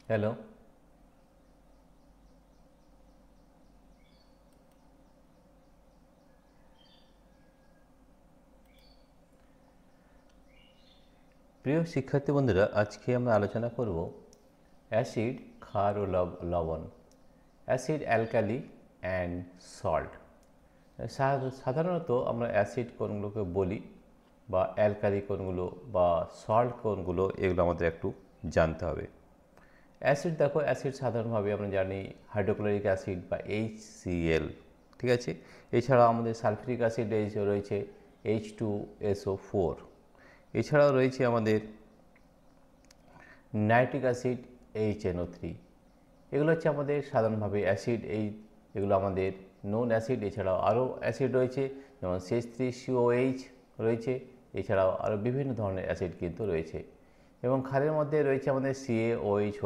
Hello. প্রিয় শিক্ষার্থী বন্ধুরা, আজকে আমরা আলোচনা করব অ্যাসিড, ক্ষার ও লবণ। Acid, alkali and salt. সাধারণত আমরা অ্যাসিড কোনগুলোকে বলি বা অ্যালকালি কোনগুলো বা সল্ট কোনগুলো, এগুলো আমাদের একটু জানতে হবে। অ্যাসিড, দেখো অ্যাসিড সাধারণভাবে আমরা জানি হাইড্রোক্লোরিক অ্যাসিড বা HCl, ঠিক আছে। এছাড়াও আমাদের সালফিউরিক অ্যাসিড রয়েছে H2SO4। এছাড়াও রয়েছে আমাদের নাইট্রিক অ্যাসিড HNO3। এগুলো হচ্ছে আমাদের সাধারণভাবে অ্যাসিড। এগুলো আমাদের নোন অ্যাসিড। এছাড়াও আরও অ্যাসিড রয়েছে, যেমন CH3COH রয়েছে। এছাড়াও আরও বিভিন্ন ধরনের অ্যাসিড কিন্তু রয়েছে। এবং ক্ষারের মধ্যে রয়েছে আমাদের CaOH,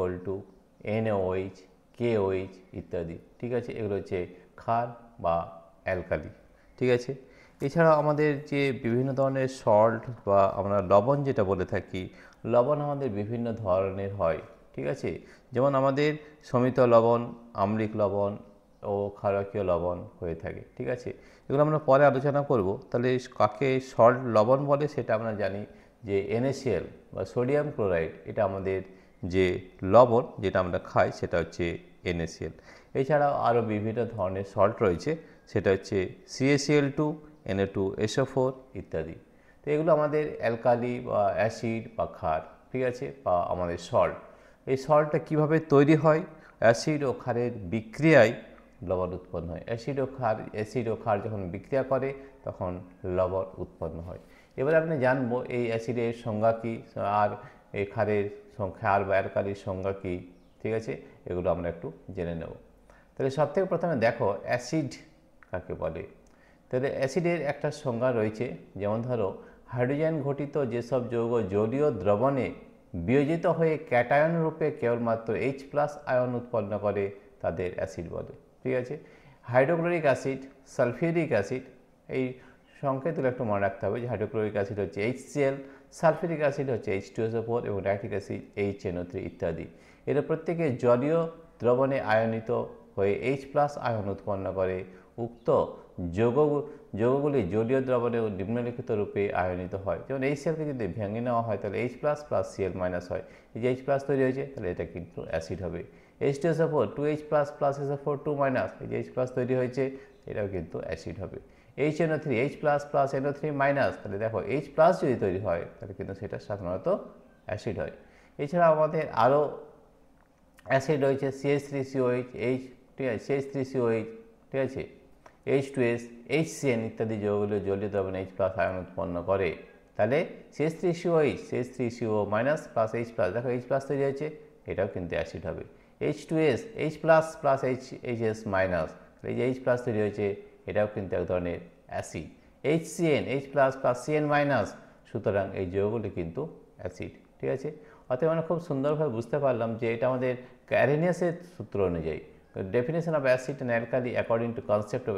NaOH, KOH ইত্যাদি, ঠিক আছে। এগুলো হচ্ছে ক্ষার বা অ্যালকালি, ঠিক আছে। এছাড়াও আমাদের যে বিভিন্ন ধরনের সল্ট বা আমরা লবণ যেটা বলে থাকি, লবণ আমাদের বিভিন্ন ধরনের হয়, ঠিক আছে। যেমন আমাদের সমিত লবণ, আম্লিক লবণ ও ক্ষারকীয় লবণ হয়ে থাকে, ঠিক আছে। এগুলো আমরা পরে আলোচনা করব। তাহলে কাকে সল্ট লবণ বলে সেটা আমরা জানি যে NaCl বা সোডিয়াম ক্লোরাইড, এটা আমাদের যে লবণ যেটা আমরা খাই সেটা হচ্ছে NaCl। এছাড়াও আরও বিভিন্ন ধরনের সল্ট রয়েছে, সেটা হচ্ছে CaCl2, Na2SO4 ইত্যাদি। তো এগুলো আমাদের অ্যালকালি বা অ্যাসিড বা ক্ষার, ঠিক আছে, বা আমাদের সল্ট। এই সল্টটা কীভাবে তৈরি হয়? অ্যাসিড ও ক্ষারের বিক্রিয়ায় লবণ উৎপন্ন হয়। অ্যাসিড ও ক্ষার যখন বিক্রিয়া করে তখন লবণ উৎপন্ন হয়। এবার আপনি জানবো এই অ্যাসিডের সংজ্ঞা কী আর এই ক্ষার বা অ্যালকালির সংজ্ঞা কী, ঠিক আছে। এগুলো আমরা একটু জেনে নেব। তাহলে সবথেকে প্রথমে দেখো অ্যাসিড কাকে বলে। তাহলে অ্যাসিডের একটা সংজ্ঞা রয়েছে, যেমন ধরো হাইড্রোজেন ঘটিত যেসব যৌগ জলীয় দ্রবণে বিয়োজিত হয়ে ক্যাটায়ন রূপে কেবলমাত্র H+ আয়ন উৎপন্ন করে তাদের অ্যাসিড বলে, ঠিক আছে। হাইড্রোক্লোরিক অ্যাসিড, সালফিউরিক অ্যাসিড, এই সংকেতগুলো একটু মনে রাখতে হবে যে হাইড্রোক্লোরিক অ্যাসিড হচ্ছে HCl, সালফিউরিক অ্যাসিড হচ্ছে H2SO4 এবং নাইট্রিক অ্যাসিড HNO3 ইত্যাদি। এরা প্রত্যেকে জলীয় দ্রবণে আয়নিত হয়ে H+ আয়ন উৎপন্ন করে। উক্ত যৌগগুলি জলীয় দ্রবণে নিম্নলিখিত রূপে আয়নিত হয়। যেমন HClকে যদি ভেঙে নেওয়া হয় তাহলে H+ প্লাস Cl মাইনাস হয়। এই যে H+ তৈরি হয়েছে তাহলে এটা কিন্তু অ্যাসিড হবে। H2SO4 2H+ plus SO4 2 minus, এই যে H+ তৈরি হয়েছে এটাও কিন্তু অ্যাসিড হবে। HNO3 H+ plus NO3 minus, তাহলে দেখো H+ যদি তৈরি হয় তাহলে কিন্তু সেটা সাধারণত অ্যাসিড হয়। এছাড়া আমাদের আরও অ্যাসিড রয়েছে CH3COH, ঠিক আছে, CH3COH, ঠিক আছে, H2S, HCN ইত্যাদি যৌগগুলো জলীয় দ্রবণে H+ আয়ন উৎপন্ন করে। তাহলে CH3COH, CH3CO minus plus H+, দেখো H+ তৈরি হয়েছে এটাও কিন্তু অ্যাসিড হবে। H2S, H+ plus HS minus, এই যে H+ তৈরি হয়েছে এটাও কিন্তু এক ধরনের acid. HCN, H+ plus Cn minus, সুতরাং এই যৌগগুলি কিন্তু অ্যাসিড, ঠিক আছে। অতএব আমরা খুব সুন্দরভাবে বুঝতে পারলাম যে এটা আমাদের অ্যারেনিয়াসের সূত্র অনুযায়ী, definition of acid and alkali according to concept of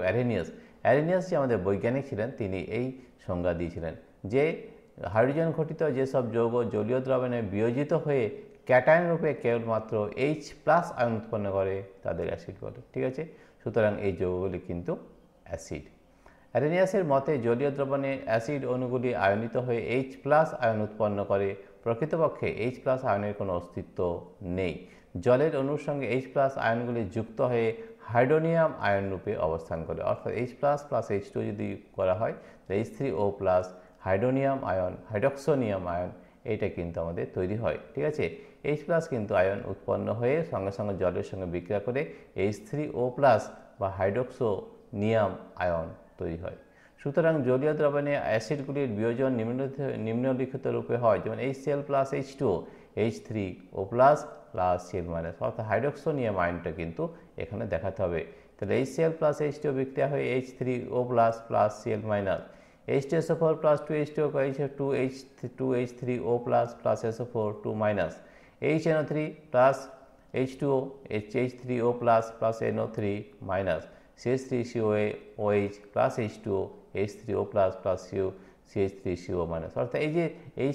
Arrhenius যে আমাদের বৈজ্ঞানিক ছিলেন তিনি এই সংজ্ঞা দিয়েছিলেন যে হাইড্রোজেন ঘটিত যেসব যৌগ জলীয় দ্রবণে বিয়োজিত হয়ে ক্যাটায়ন রূপে কেবলমাত্র H+ আয়ন উৎপন্ন করে তাদের অ্যাসিড বলে, ঠিক আছে। সুতরাং এই যৌগগুলি কিন্তু অ্যাসিড। অ্যারেনিয়াসের মতে জলীয় দ্রবণে অ্যাসিড অণুগুলি আয়নিত হয়ে H+ আয়ন উৎপন্ন করে। প্রকৃতপক্ষে H+ আয়নের কোনো অস্তিত্ব নেই। জলের অণুর সঙ্গে H+ আয়নগুলি যুক্ত হয়ে হাইড্রোনিয়াম আয়ন রূপে অবস্থান করে, অর্থাৎ H+ প্লাস H2 যদি করা হয় তাহলে H3O plus hydronium ion, hydroxonium ion, এইটা কিন্তু আমাদের তৈরি হয়, ঠিক আছে। H+ কিন্তু আয়ন উৎপন্ন হয়ে সঙ্গে সঙ্গে জলের সঙ্গে বিক্রিয়া করে H3O প্লাস বা হাইড্রক্সোনিয়াম আয়ন তৈরি হয়। সুতরাং জলীয় দ্রবণে অ্যাসিডগুলির বিয়োজন নিম্নলিখিত রূপে হয়, যেমন HCl plus H2O, H3O plus plus Cl minus, অর্থাৎ হাইড্রক্সোনিয়াম আয়নটা কিন্তু এখানে দেখাতে হবে। তাহলে HCl প্লাস H2O বিক্রিয়া হয়ে H3O plus plus Cl minus, H2SO4 plus 2H2O 2H3O plus plus SO4 2 minus, HNO3 plus H2O H3O plus plus NO3 minus, CH3COOH plus H2O H3O plus plus CH3CO minus, অর্থাৎ এই যে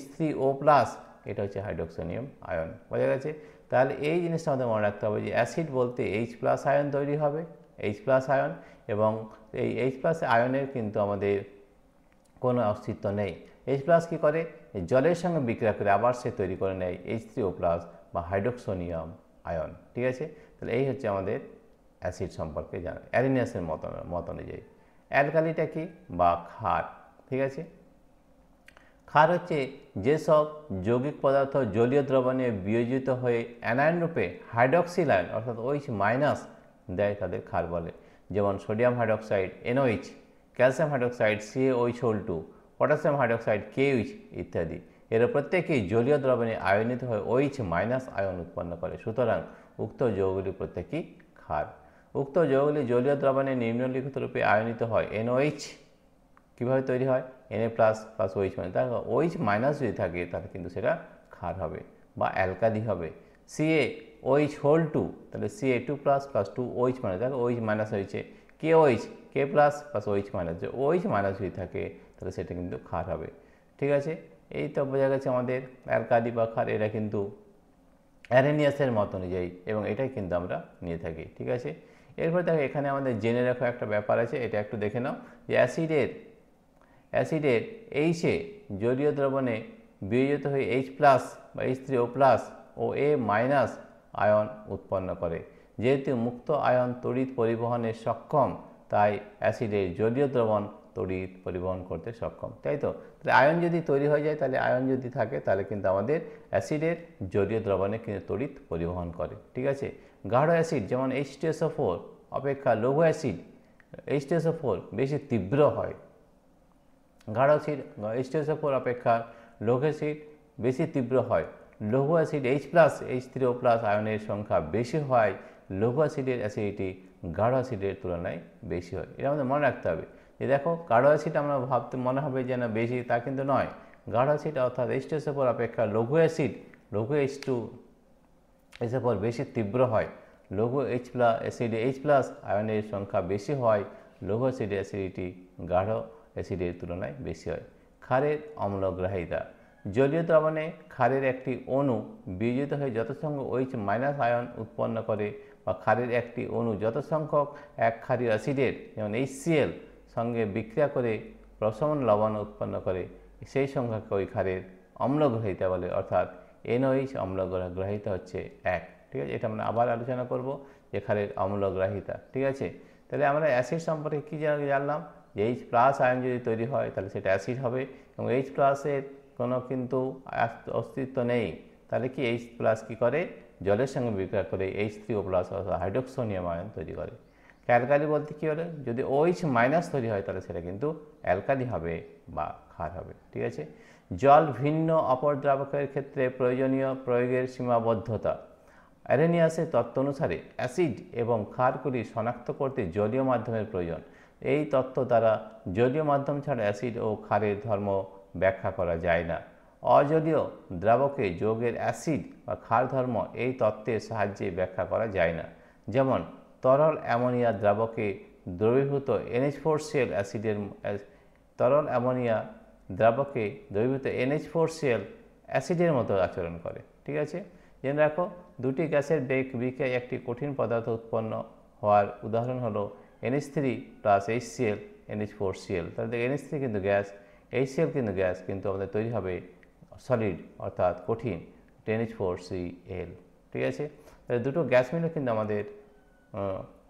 H3O plus এটা হচ্ছে হাইড্রোক্সোনিয়াম ion. বোঝা গেছে? তাহলে এই জিনিসটা আমাদের মনে রাখতে হবে যে অ্যাসিড বলতে H+ আয়ন তৈরি হবে, H+ আয়ন, এবং এই H+ আয়নের কিন্তু আমাদের কোনো অস্তিত্ব নেই। H+ কী করে? জলের সঙ্গে বিক্রিয়া করে আবার সে তৈরি করে নেয় H3O+ বা হাইড্রোক্সোনিয়াম আয়ন। ঠিক আছে? তাহলে এই হচ্ছে আমাদের অ্যাসিড সম্পর্কে জানা। অ্যারিনিয়াসের মত অনুযায়ী অ্যালকালিটা কি বা ক্ষার। ঠিক আছে? ক্ষার হচ্ছে যেসব যৌগিক পদার্থ জলীয় দ্রবণে বিয়োজিত হয়ে অ্যানায়ন রূপে হাইড্রক্সিল আয়ন অর্থাৎ OH- দেয় তাদের ক্ষার বলে। যেমন sodium hydroxide NOH, calcium hydroxide CaOH2, potassium hydroxide KOH ইত্যাদি। এরা প্রত্যেকেই জলীয় দ্রবণে আয়নিত হয়ে OH- আয়ন উৎপন্ন করে। সুতরাং উক্ত যৌগগুলি প্রত্যেকেই ক্ষার। উক্ত যৌগগুলি জলীয় দ্রবণে নিম্নলিখিত রূপে আয়নিত হয়। NOH কীভাবে তৈরি হয়? Na+ প্লাস OH-, তাহলে OH- যদি থাকে তাহলে কিন্তু সেটা ক্ষার হবে বা অ্যালকালি হবে। CaOH2, তাহলে Ca2+ প্লাস 2OH-, দেখো OH- হয়েছে। KOH, K+ প্লাস OH-, যে OH- যদি থাকে তাহলে সেটা কিন্তু ক্ষার হবে। ঠিক আছে? এই তো বোঝা গেছে আমাদের অ্যালকালি বা ক্ষার, এরা কিন্তু অ্যারেনিয়াসের মত অনুযায়ী, এবং এটাই কিন্তু আমরা নিয়ে থাকি। ঠিক আছে? এরপর দেখো এখানে আমাদের জেনে রাখা একটা ব্যাপার আছে, এটা একটু দেখে নাও যে অ্যাসিডের H-এ জলীয় দ্রবণে বিয়োজিত হয়ে H+ বা H3O+ ও A- আয়ন উৎপন্ন করে। যেহেতু মুক্ত আয়ন তড়িৎ পরিবহনে সক্ষম, তাই অ্যাসিডের জলীয় দ্রবণ তড়িৎ পরিবহন করতে সক্ষম। তাই তো? তাহলে আয়ন যদি তৈরি হয়ে যায়, তাহলে আয়ন যদি থাকে তাহলে কিন্তু আমাদের অ্যাসিডের জলীয় দ্রবণে কিন্তু তড়িৎ পরিবহন করে। ঠিক আছে? গাঢ় অ্যাসিড যেমন H2SO4 অপেক্ষা লঘু অ্যাসিড H2SO4 বেশি তীব্র হয়। গাঢ় অ্যাসিড H2SO4 অপেক্ষা লঘু অ্যাসিড বেশি তীব্র হয়। লঘু অ্যাসিড H+, H3O+ আয়নের সংখ্যা বেশি হয়। লঘু অ্যাসিডের অ্যাসিডিটি গাঢ় অ্যাসিডের তুলনায় বেশি হয়। এটা আমাদের মনে রাখতে হবে যে দেখো গাঢ় অ্যাসিড আমরা ভাবতে মনে হবে যে না বেশি, তা কিন্তু নয়। গাঢ় অ্যাসিড অর্থাৎ H2SO4 অপেক্ষা লঘু অ্যাসিড লঘু H2SO4 বেশি তীব্র হয়। লঘু অ্যাসিডে H+ আয়নের সংখ্যা বেশি হয়। লঘু অ্যাসিডের অ্যাসিডিটি গাঢ় অ্যাসিডের তুলনায় বেশি হয়। ক্ষারের অম্লগ্রাহিতা। জলীয় দ্রবণে ক্ষারের একটি অণু বিয়োজিত হয়ে যত সংখ্যক OH- আয়ন উৎপন্ন করে বা ক্ষারের একটি অণু যত সংখ্যক এক ক্ষারীয় অ্যাসিডের যেমন HCl সঙ্গে বিক্রিয়া করে প্রশমন লবণ উৎপন্ন করে, সেই সংখ্যাকে ওই ক্ষারের অম্লগ্রাহিতা বলে, অর্থাৎ NOH অম্লগ্রাহিতা হচ্ছে 1। ঠিক আছে? এটা আমরা আবার আলোচনা করব যে ক্ষারের অম্লগ্রাহিতা। ঠিক আছে? তাহলে আমরা অ্যাসিড সম্পর্কে কী জানলাম যে H+ আয়ন যদি তৈরি হয় তাহলে সেটা অ্যাসিড হবে, এবং H+-এর কোনো কিন্তু অস্তিত্ব নেই। তাহলে কি H+ কী করে? জলের সঙ্গে বিক্রিয়া করে H3O+ অর্থাৎ হাইড্রোক্সোনিয়াম আয়ন তৈরি করে। অ্যালকালি বলতে কী হলো? যদি OH- তৈরি হয় তাহলে সেটা কিন্তু অ্যালকালি হবে বা ক্ষার হবে। ঠিক আছে? জল ভিন্ন অপর দ্রাবকের ক্ষেত্রে প্রয়োজনীয় প্রয়োগের সীমাবদ্ধতা। অ্যারেনিয়াসের তত্ত্ব অনুসারে অ্যাসিড এবং ক্ষারগুলি শনাক্ত করতে জলীয় মাধ্যমের প্রয়োজন। এই তত্ত্ব দ্বারা জলীয় মাধ্যম ছাড়া অ্যাসিড ও ক্ষারের ধর্ম ব্যাখ্যা করা যায় না। অজলীয় দ্রাবকে যৌগের অ্যাসিড বা ক্ষার ধর্ম এই তত্ত্বের সাহায্যে ব্যাখ্যা করা যায় না। যেমন তরল অ্যামোনিয়া দ্রাবকে দ্রবীভূত NH4Cl অ্যাসিডের তরল অ্যামোনিয়া দ্রাবকে দ্রবীভূত NH4Cl অ্যাসিডের মতো আচরণ করে। ঠিক আছে? জেনে রাখো দুটি গ্যাসের বিক্রিয়ায় একটি কঠিন পদার্থ উৎপন্ন হওয়ার উদাহরণ হলো NH3 প্লাস HCl NH4Cl। তাহলে NH3 কিন্তু গ্যাস, HCl কিন্তু গ্যাস, কিন্তু আমাদের তৈরি হবে সলিড অর্থাৎ কঠিন NH4Cl। ঠিক আছে? তাহলে দুটো গ্যাস মিলে কিন্তু আমাদের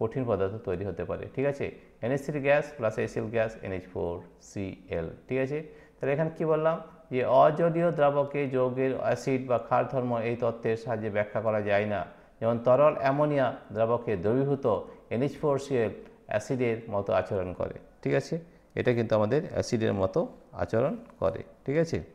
কঠিন পদার্থ তৈরি হতে পারে। ঠিক আছে? NH3 gas plus HCl gas NH4Cl। ঠিক আছে? তাহলে এখানে কি বললাম যে অজলীয় দ্রাবকে যৌগের অ্যাসিড বা ক্ষার ধর্ম এই তত্ত্বের সাহায্যে ব্যাখ্যা করা যায় না। যেমন তরল অ্যামোনিয়া দ্রাবকে দ্রবীভূত NH4Cl অ্যাসিডের মতো আচরণ করে। ঠিক আছে? এটা কিন্তু আমাদের অ্যাসিডের মতো আচরণ করে। ঠিক আছে?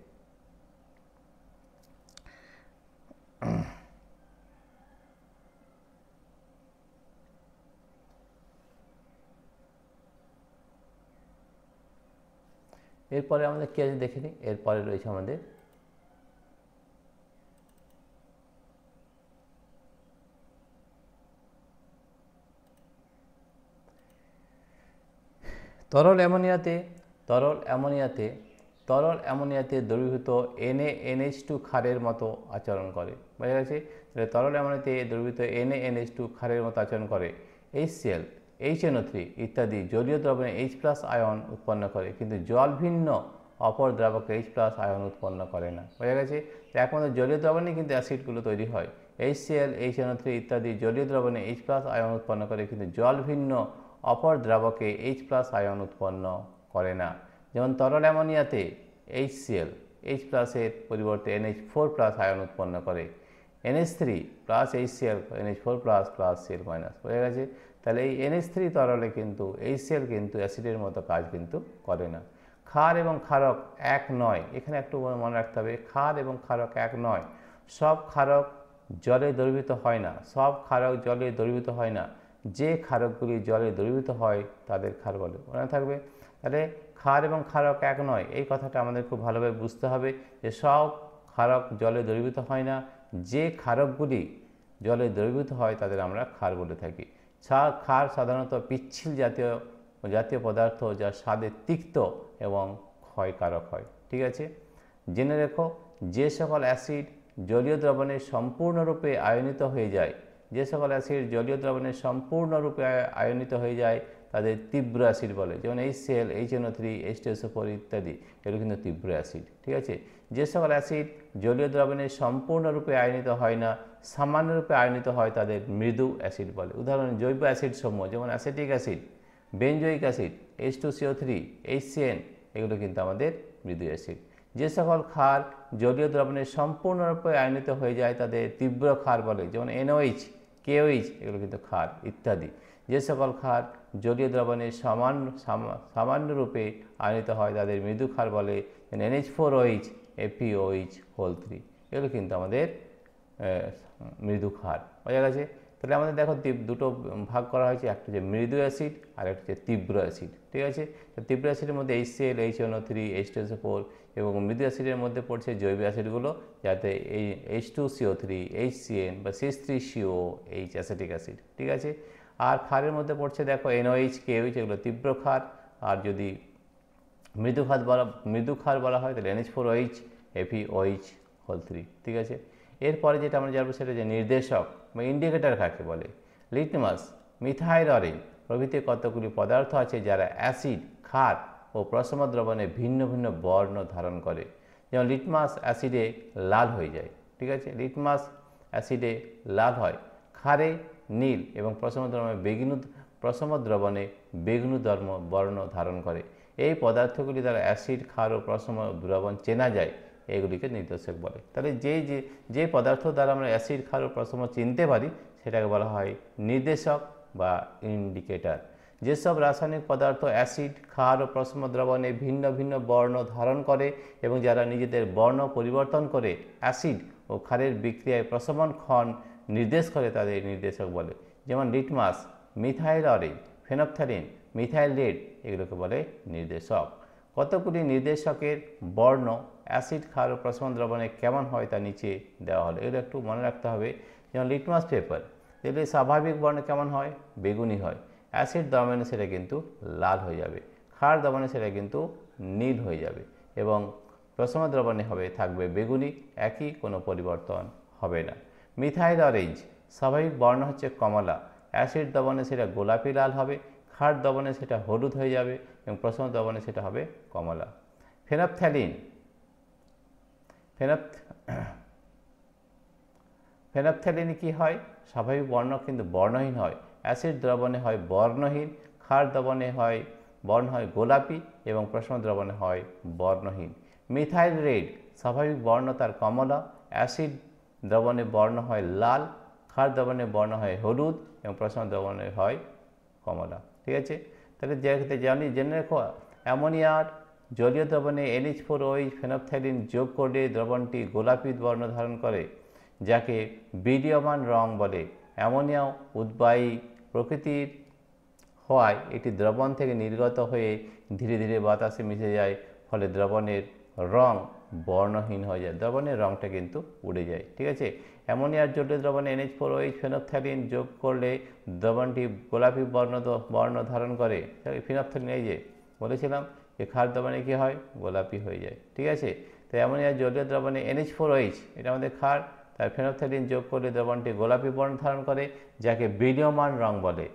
এরপরে আমাদের কী আছে দেখে নিই। এরপরে রয়েছে আমাদের তরল অ্যামোনিয়াতে তরল অ্যামোনিয়াতে দ্রবীভূত NaNH2 ক্ষারের মতো আচরণ করে। বোঝা গেছে? তাহলে তরল অ্যামোনিয়াতে দ্রবীভূত NaNH2 ক্ষারের মতো আচরণ করে। HCl, HNO3 ইত্যাদি জলীয় দ্রবণে H+ আয়ন উৎপন্ন করে, কিন্তু জল ভিন্ন অপর দ্রাবকে H+ আয়ন উৎপন্ন করে না। বোঝা গেছে? একমাত্র জলীয় দ্রবণে কিন্তু অ্যাসিডগুলো তৈরি হয়। HCl, HNO3 ইত্যাদি জলীয় দ্রবণে H+ আয়ন উৎপন্ন করে, কিন্তু জল ভিন্ন অপর দ্রাবকে H+ আয়ন উৎপন্ন করে না। যেমন তরল অ্যামোনিয়াতে HCl H+ এর পরিবর্তে NH4+ আয়ন উৎপন্ন করে। NH3 plus HCl NH4+ plus Cl minus. বোঝা গেছে? তাহলে এই NH3 তরলে কিন্তু HCl কিন্তু অ্যাসিডের মতো কাজ কিন্তু করে না। ক্ষার এবং ক্ষারক এক নয়, এখানে একটু মনে রাখতে হবে, ক্ষার এবং ক্ষারক এক নয়। সব ক্ষারক জলে দ্রবীভূত হয় না, সব ক্ষারক জলে দ্রবীভূত হয় না। যে ক্ষারকগুলি জলে দ্রবীভূত হয় তাদের ক্ষার বলে। মনে থাকবে? তাহলে ক্ষার এবং ক্ষারক এক নয়, এই কথাটা আমাদের খুব ভালোভাবে বুঝতে হবে যে সব ক্ষারক জলে দ্রবীভূত হয় না, যে ক্ষারকগুলি জলে দ্রবীভূত হয় তাদের আমরা ক্ষার বলে থাকি। ক্ষার সাধারণত পিচ্ছিল জাতীয় পদার্থ, যা স্বাদে তিক্ত এবং ক্ষয়কারক হয়। ঠিক আছে? জেনে রেখো, যে সকল অ্যাসিড জলীয় দ্রবণে সম্পূর্ণরূপে আয়নিত হয়ে যায়, যে সকল অ্যাসিড জলীয় দ্রবণে সম্পূর্ণরূপে আয়নিত হয়ে যায় তাদের তীব্র অ্যাসিড বলে। যেমন HCl, HNO3, H2SO4 ইত্যাদি, এগুলো কিন্তু তীব্র অ্যাসিড। ঠিক আছে? যে সকল অ্যাসিড জলীয় দ্রবণে সম্পূর্ণরূপে আয়নিত হয় না, সামান্যরূপে আয়নিত হয়, তাদের মৃদু অ্যাসিড বলে। উদাহরণ, জৈব অ্যাসিড সমূহ যেমন acetic acid, benzoic acid, H2CO3, HCN, এগুলো কিন্তু আমাদের মৃদু অ্যাসিড। যে সকল ক্ষার জলীয় দ্রবণে সম্পূর্ণরূপে আয়নিত হয়ে যায় তাদের তীব্র ক্ষার বলে। যেমন NOH, KOH, এগুলো কিন্তু ক্ষার ইত্যাদি। যে সকল ক্ষার জলীয় দ্রবণে সামান্যরূপে আয়নিত হয় তাদের মৃদু ক্ষার বলে। NH4OH, FeOH3, এগুলো কিন্তু আমাদের মৃদু ক্ষার। বোঝা গেছে? তাহলে আমাদের দেখো দুটো ভাগ করা হয়েছে, একটা হচ্ছে মৃদু অ্যাসিড আর একটা হচ্ছে তীব্র অ্যাসিড। ঠিক আছে? তো তীব্র অ্যাসিডের মধ্যে HCl, HNO3, H2SO4 এবং মৃদু অ্যাসিডের মধ্যে পড়ছে জৈব অ্যাসিডগুলো, যাতে এই H2CO3, HCN বা C3COH অ্যাসিটিক অ্যাসিড। ঠিক আছে? আর ক্ষারের মধ্যে পড়ছে দেখো NOH, KOH, এগুলো তীব্র ক্ষার। আর যদি মৃদু ক্ষার বলা হয় তাহলে NH4OH, FeOH3। ঠিক আছে? এরপরে যেটা আমরা জানবো সেটা যে নির্দেশক বা ইন্ডিকেটর কাকে বলে। লিটমাস, মিথাইল অরেঞ্জ প্রভৃতি কতগুলি পদার্থ আছে যারা অ্যাসিড, ক্ষার ও প্রশম দ্রবণে ভিন্ন ভিন্ন বর্ণ ধারণ করে। যেমন লিটমাস অ্যাসিডে লাল হয়ে যায়। ঠিক আছে? লিটমাস অ্যাসিডে লাল হয়, ক্ষারে নীল এবং প্রশম দ্রবণে বেগুনি বর্ণ ধারণ করে। এই পদার্থগুলি দ্বারা অ্যাসিড, ক্ষার ও প্রশম দ্রবণ চেনা যায়, এগুলিকে নির্দেশক বলে। তাহলে যে পদার্থ দ্বারা আমরা অ্যাসিড, ক্ষার ও প্রশম চিনতে পারি সেটাকে বলা হয় নির্দেশক বা ইন্ডিকেটর। যেসব রাসায়নিক পদার্থ অ্যাসিড, ক্ষার ও প্রশম দ্রবণে ভিন্ন ভিন্ন বর্ণ ধারণ করে এবং যারা নিজেদের বর্ণ পরিবর্তন করে অ্যাসিড ও ক্ষারের বিক্রিয়ায় প্রশমন ক্ষণ নির্দেশ করে তাদের নির্দেশক বলে। যেমন litmus, methyl orange, phenolphthalein, methyl red, এগুলোকে বলে নির্দেশক। কতগুলি নির্দেশকের বর্ণ অ্যাসিড, ক্ষার ও প্রশম দ্রবণে কেমন হয় তা নিচে দেওয়া হলো। এগুলো একটু মনে রাখতে হবে। যেমন লিটমাস পেপার, এগুলি স্বাভাবিক বর্ণ কেমন হয়? বেগুনি হয়। অ্যাসিড দ্রবণে সেটা কিন্তু লাল হয়ে যাবে, ক্ষার দ্রবণে সেটা কিন্তু নীল হয়ে যাবে এবং প্রশম দ্রবণে থাকবে বেগুনি, একই, কোনো পরিবর্তন হবে না। মিথাইল অরেঞ্জ স্বাভাবিক বর্ণ হচ্ছে কমলা, অ্যাসিড দ্রবণে সেটা গোলাপি লাল হবে, ক্ষার দ্রবণে সেটা হলুদ হয়ে যাবে এবং প্রশম দ্রবণে সেটা হবে কমলা। ফেনফথ্যালিন ফেনফথ্যালিন কি হয়? স্বাভাবিক বর্ণ কিন্তু বর্ণহীন হয়, অ্যাসিড দ্রবণে হয় বর্ণহীন, ক্ষার দ্রবণে বর্ণ হয় গোলাপি এবং প্রশম দ্রবণে হয় বর্ণহীন। মিথাইল রেড স্বাভাবিক বর্ণ তার কমলা, অ্যাসিড দ্রবণে বর্ণ হয় লাল, ক্ষার দ্রবণে বর্ণ হয় হলুদ এবং প্রশম দ্রবণে হয় কমলা। ঠিক আছে? তাহলে জেনে রেখো, অ্যামোনিয়ার জলীয় দ্রবণে NH4OH ফেনফথ্যালিন যোগ করলে দ্রবণটি গোলাপি বর্ণ ধারণ করে, যাকে বিদীয়মান রং বলে। অ্যামোনিয়া উদ্বায়ী প্রকৃতির হওয়ায় এটি দ্রবণ থেকে নির্গত হয়ে ধীরে ধীরে বাতাসে মিশে যায়, ফলে দ্রবণের রং বর্ণহীন হয়ে যায়, দ্রবণের রংটা কিন্তু উড়ে যায়। ঠিক আছে? অ্যামোনিয়ার জলীয় দ্রবণে NH4OH ফেনফথ্যালিন যোগ করলে দ্রবণটি গোলাপি বর্ণ ধারণ করে। ফেনফথ্যালিন, এই যে বলেছিলাম যে ক্ষার দ্রবণে কী হয়, গোলাপি হয়ে যায়। ঠিক আছে, তো অ্যামোনিয়া জলীয় দ্রবণে NH4OH, এটা আমাদের ক্ষার, তার ফেনফথ্যালিন যোগ করলে দ্রবণটি গোলাপি বর্ণ ধারণ করে, যাকে বীর্যমান রং বলে।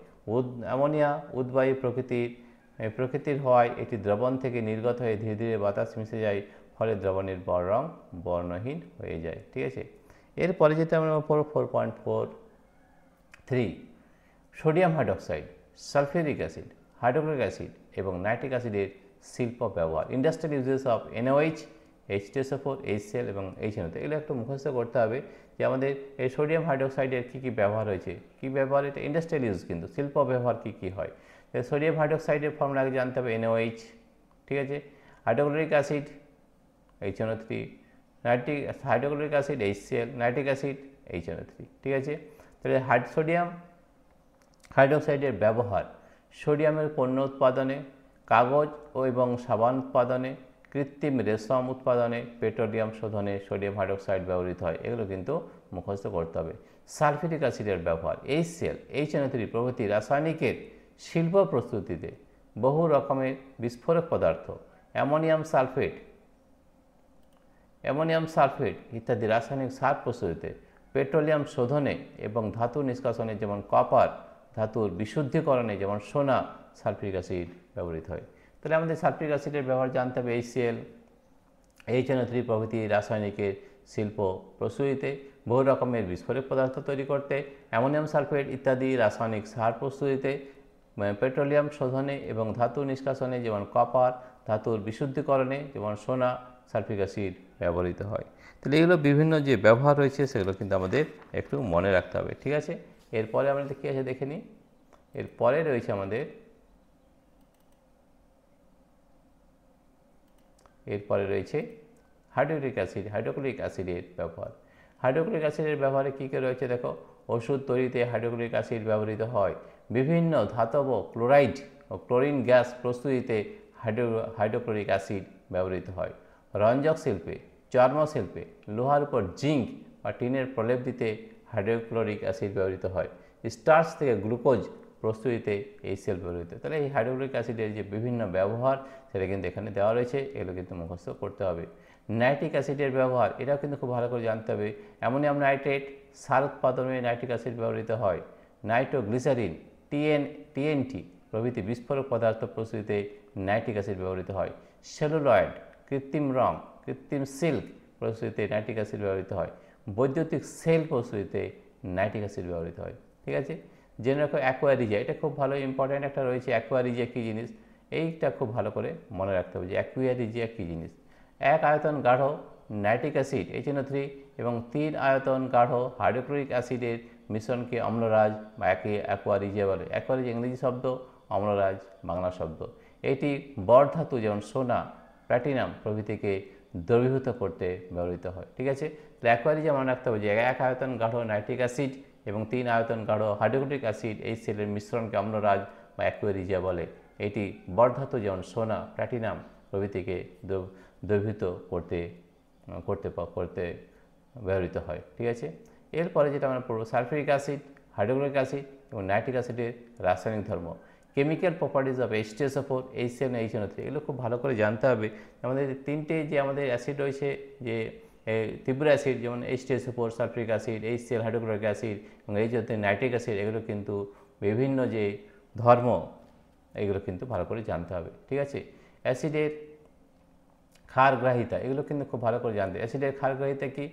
অ্যামোনিয়া উদ্বায়ী প্রকৃতির হওয়ায় এটি দ্রবণ থেকে নির্গত হয়ে ধীরে ধীরে বাতাস মিশে যায়, ফলে দ্রবণের রং বর্ণহীন হয়ে যায়। ঠিক আছে, এরপরে যেটা আমরা পড়ব 4.43, sodium hydroxide, sulphuric acid, hydrochloric acid এবং নাইট্রিক অ্যাসিডের শিল্প ব্যবহার। Industrial uses of NaOH, H2SO4, HCl এবং HNO3, এগুলো একটু মুখস্থ করতে হবে যে আমাদের এই সোডিয়াম হাইড্রোক্সাইডের কী কী ব্যবহার হয়েছে, কী ব্যবহার, এটা ইন্ডাস্ট্রিয়াল ইউজ, কিন্তু শিল্প ব্যবহার কী কী হয়। সোডিয়াম হাইড্রোক্সাইডের ফর্মুলা আগে জানতে হবে NaOH। ঠিক আছে, hydrochloric acid HNO3, hydrochloric acid HCl, nitric acid HNO3। ঠিক আছে, তাহলে সোডিয়াম হাইড্রোক্সাইডের ব্যবহার সোডিয়ামের পণ্য উৎপাদনে, কাগজ এবং সাবান উৎপাদনে, কৃত্রিম রেশম উৎপাদনে, পেট্রোলিয়াম শোধনে সোডিয়াম হাইড্রোক্সাইড ব্যবহৃত হয়। এগুলো কিন্তু মুখস্থ করতে হবে। সালফিউরিক অ্যাসিডের ব্যবহার HCl, HNO3 প্রভৃতি রাসায়নিকের শিল্প প্রস্তুতিতে, বহু রকমের বিস্ফোরক পদার্থ, অ্যামোনিয়াম সালফেট ইত্যাদি রাসায়নিক সার প্রস্তুতিতে, পেট্রোলিয়াম শোধনে এবং ধাতু নিষ্কাশনে যেমন কপার, ধাতুর বিশুদ্ধিকরণে যেমন সোনা, সালফিউরিক অ্যাসিড ব্যবহৃত হয়। তাহলে আমাদের সালফিউরিক অ্যাসিডের ব্যবহার জানতে হবে HCl, HNO3 প্রভৃতি রাসায়নিকের শিল্প প্রস্তুতিতে, বহু রকমের বিস্ফোরক পদার্থ তৈরি করতে, অ্যামোনিয়াম সালফেট ইত্যাদি রাসায়নিক সার প্রস্তুতিতে, পেট্রোলিয়াম শোধনে এবং ধাতু নিষ্কাশনে যেমন কপার, ধাতুর বিশুদ্ধিকরণে যেমন সোনা, সালফিউরিক অ্যাসিড ব্যবহৃত হয়। তাহলে এগুলো বিভিন্ন যে ব্যবহার রয়েছে সেগুলো কিন্তু আমাদের একটু মনে রাখতে হবে। ঠিক আছে, এরপরে আমরা কী আছে দেখে নিই। এরপরে রয়েছে আমাদের হাইড্রোক্লোরিক অ্যাসিডের ব্যবহার। হাইড্রোক্লোরিক অ্যাসিডের ব্যবহারে কী কী রয়েছে দেখো। ওষুধ তৈরিতে হাইড্রোক্লোরিক অ্যাসিড ব্যবহৃত হয়। বিভিন্ন ধাতব ক্লোরাইড ও ক্লোরিন গ্যাস প্রস্তুতিতে হাইড্রোক্লোরিক অ্যাসিড ব্যবহৃত হয়। রঞ্জক শিল্পে, চর্মশিল্পে, লোহার উপর জিঙ্ক বা টিনের প্রলেপ দিতে হাইড্রোক্লোরিক অ্যাসিড ব্যবহৃত হয়। স্টার্চ থেকে গ্লুকোজ প্রস্তুতিতে HCl ব্যবহৃত। তাহলে এই হাইড্রোক্লোরিক অ্যাসিডের যে বিভিন্ন ব্যবহার সেটা কিন্তু এখানে দেওয়া রয়েছে, এগুলো কিন্তু মুখস্থ করতে হবে। নাইট্রিক অ্যাসিডের ব্যবহার, এটাও কিন্তু খুব ভালো করে জানতে হবে। অ্যামোনিয়াম নাইট্রেট সার উৎপাদনে নাইট্রিক অ্যাসিড ব্যবহৃত হয়। নাইট্রোগ্লিসারিন, TNT প্রভৃতি বিস্ফোরক পদার্থ প্রস্তুতিতে নাইট্রিক অ্যাসিড ব্যবহৃত হয়। সেলুলয়েড, কৃত্রিম রং, কৃত্রিম সিল্ক প্রস্তুতিতে নাইট্রিক অ্যাসিড ব্যবহৃত হয়। বৈদ্যুতিক সেল প্রস্তুতিতে নাইট্রিক অ্যাসিড ব্যবহৃত হয়। ঠিক আছে, জেনে রাখো অ্যাকোয়ারিজিয়া, এটা খুব ভালো ইম্পর্ট্যান্ট একটা রয়েছে। অ্যাকোয়ারিজিয়া কী জিনিস, এইটা খুব ভালো করে মনে রাখতে হবে যে অ্যাকোয়ারিজিয়া কী জিনিস। 1 আয়তন গাঢ় নাইট্রিক অ্যাসিড HNO3 এবং 3 আয়তন গাঢ় হাইড্রোক্লোরিক অ্যাসিডের মিশ্রণকে অম্লরাজ বা অ্যাকোয়ারিজিয়া বলে। অ্যাকোয়ারিজিয়া ইংরেজি শব্দ, অম্লরাজ বাংলা শব্দ। এটি বরধাতু যেমন সোনা, প্ল্যাটিনাম প্রভৃতিকে দ্রবীভূত করতে ব্যবহৃত হয়। ঠিক আছে, তাহলে অ্যাকোয়ারিজিয়া মনে রাখতে হবে যে 1 আয়তন গাঢ় নাইট্রিক অ্যাসিড এবং 3 আয়তন গাঢ় হাইড্রোক্লোরিক অ্যাসিড HCl এর মিশ্রণকে অম্লরাজ বা অ্যাকোয়ারিজিয়া বলে। এটি বরধাতু যেমন সোনা, প্ল্যাটিনাম প্রভৃতিকে দ্রবীভূত করতে ব্যবহৃত হয়। ঠিক আছে, এরপরে যেটা আমরা পড়ব সালফিউরিক অ্যাসিড, হাইড্রোক্লোরিক অ্যাসিড এবং নাইট্রিক অ্যাসিডের রাসায়নিক ধর্ম। Chemical properties of H2SO4, HCl এবং HNO3, এগুলো খুব ভালো করে জানতে হবে। আমাদের তিনটে যে আমাদের অ্যাসিড রয়েছে, যে তীব্র অ্যাসিড যেমন H2SO4, sulphuric acid, HCl hydrochloric acid এবং HNO3 নাইট্রিক অ্যাসিড, এগুলো কিন্তু বিভিন্ন যে ধর্ম এগুলো কিন্তু ভালো করে জানতে হবে। ঠিক আছে, অ্যাসিডের ক্ষারগ্রাহিতা, এগুলো কিন্তু খুব ভালো করে জানতে। অ্যাসিডের ক্ষারগ্রাহিতা কি?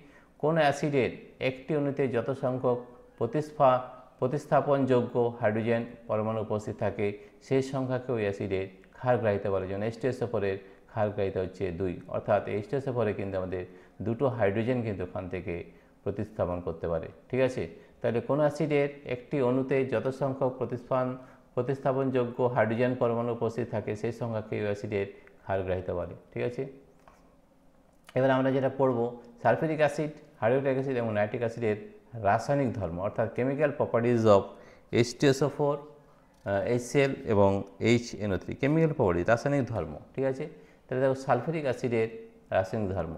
কোন অ্যাসিডের একটি অণুতে যত সংখ্যক প্রতিস্থাপনযোগ্য হাইড্রোজেন পরমাণু উপস্থিত থাকে সেই সংখ্যাকে ওই অ্যাসিডের ক্ষারগ্রাহিতা বলে। যেমন H2SO4 এর ক্ষারগ্রাহিতা হচ্ছে 2, অর্থাৎ H2SO4 এ কিন্তু আমাদের দুটো হাইড্রোজেন কিন্তু ওখান থেকে প্রতিস্থাপন করতে পারে। ঠিক আছে, তাহলে কোন অ্যাসিডের একটি অণুতে যত সংখ্যক প্রতিস্থাপনযোগ্য হাইড্রোজেন পরমাণু উপস্থিত থাকে সেই সংখ্যাকে ওই অ্যাসিডের ক্ষারগ্রাহিতা বলে। ঠিক আছে, এবার আমরা যেটা পড়ব সালফিউরিক অ্যাসিড, হাইড্রোক্লোরিক অ্যাসিড এবং নাইট্রিক অ্যাসিডের রাসায়নিক ধর্ম, অর্থাৎ chemical properties of H2SO4, HCl এবং HNO3। কেমিক্যাল প্রপার্টি, রাসায়নিক ধর্ম। ঠিক আছে, তাহলে দেখো সালফিউরিক অ্যাসিডের রাসায়নিক ধর্ম।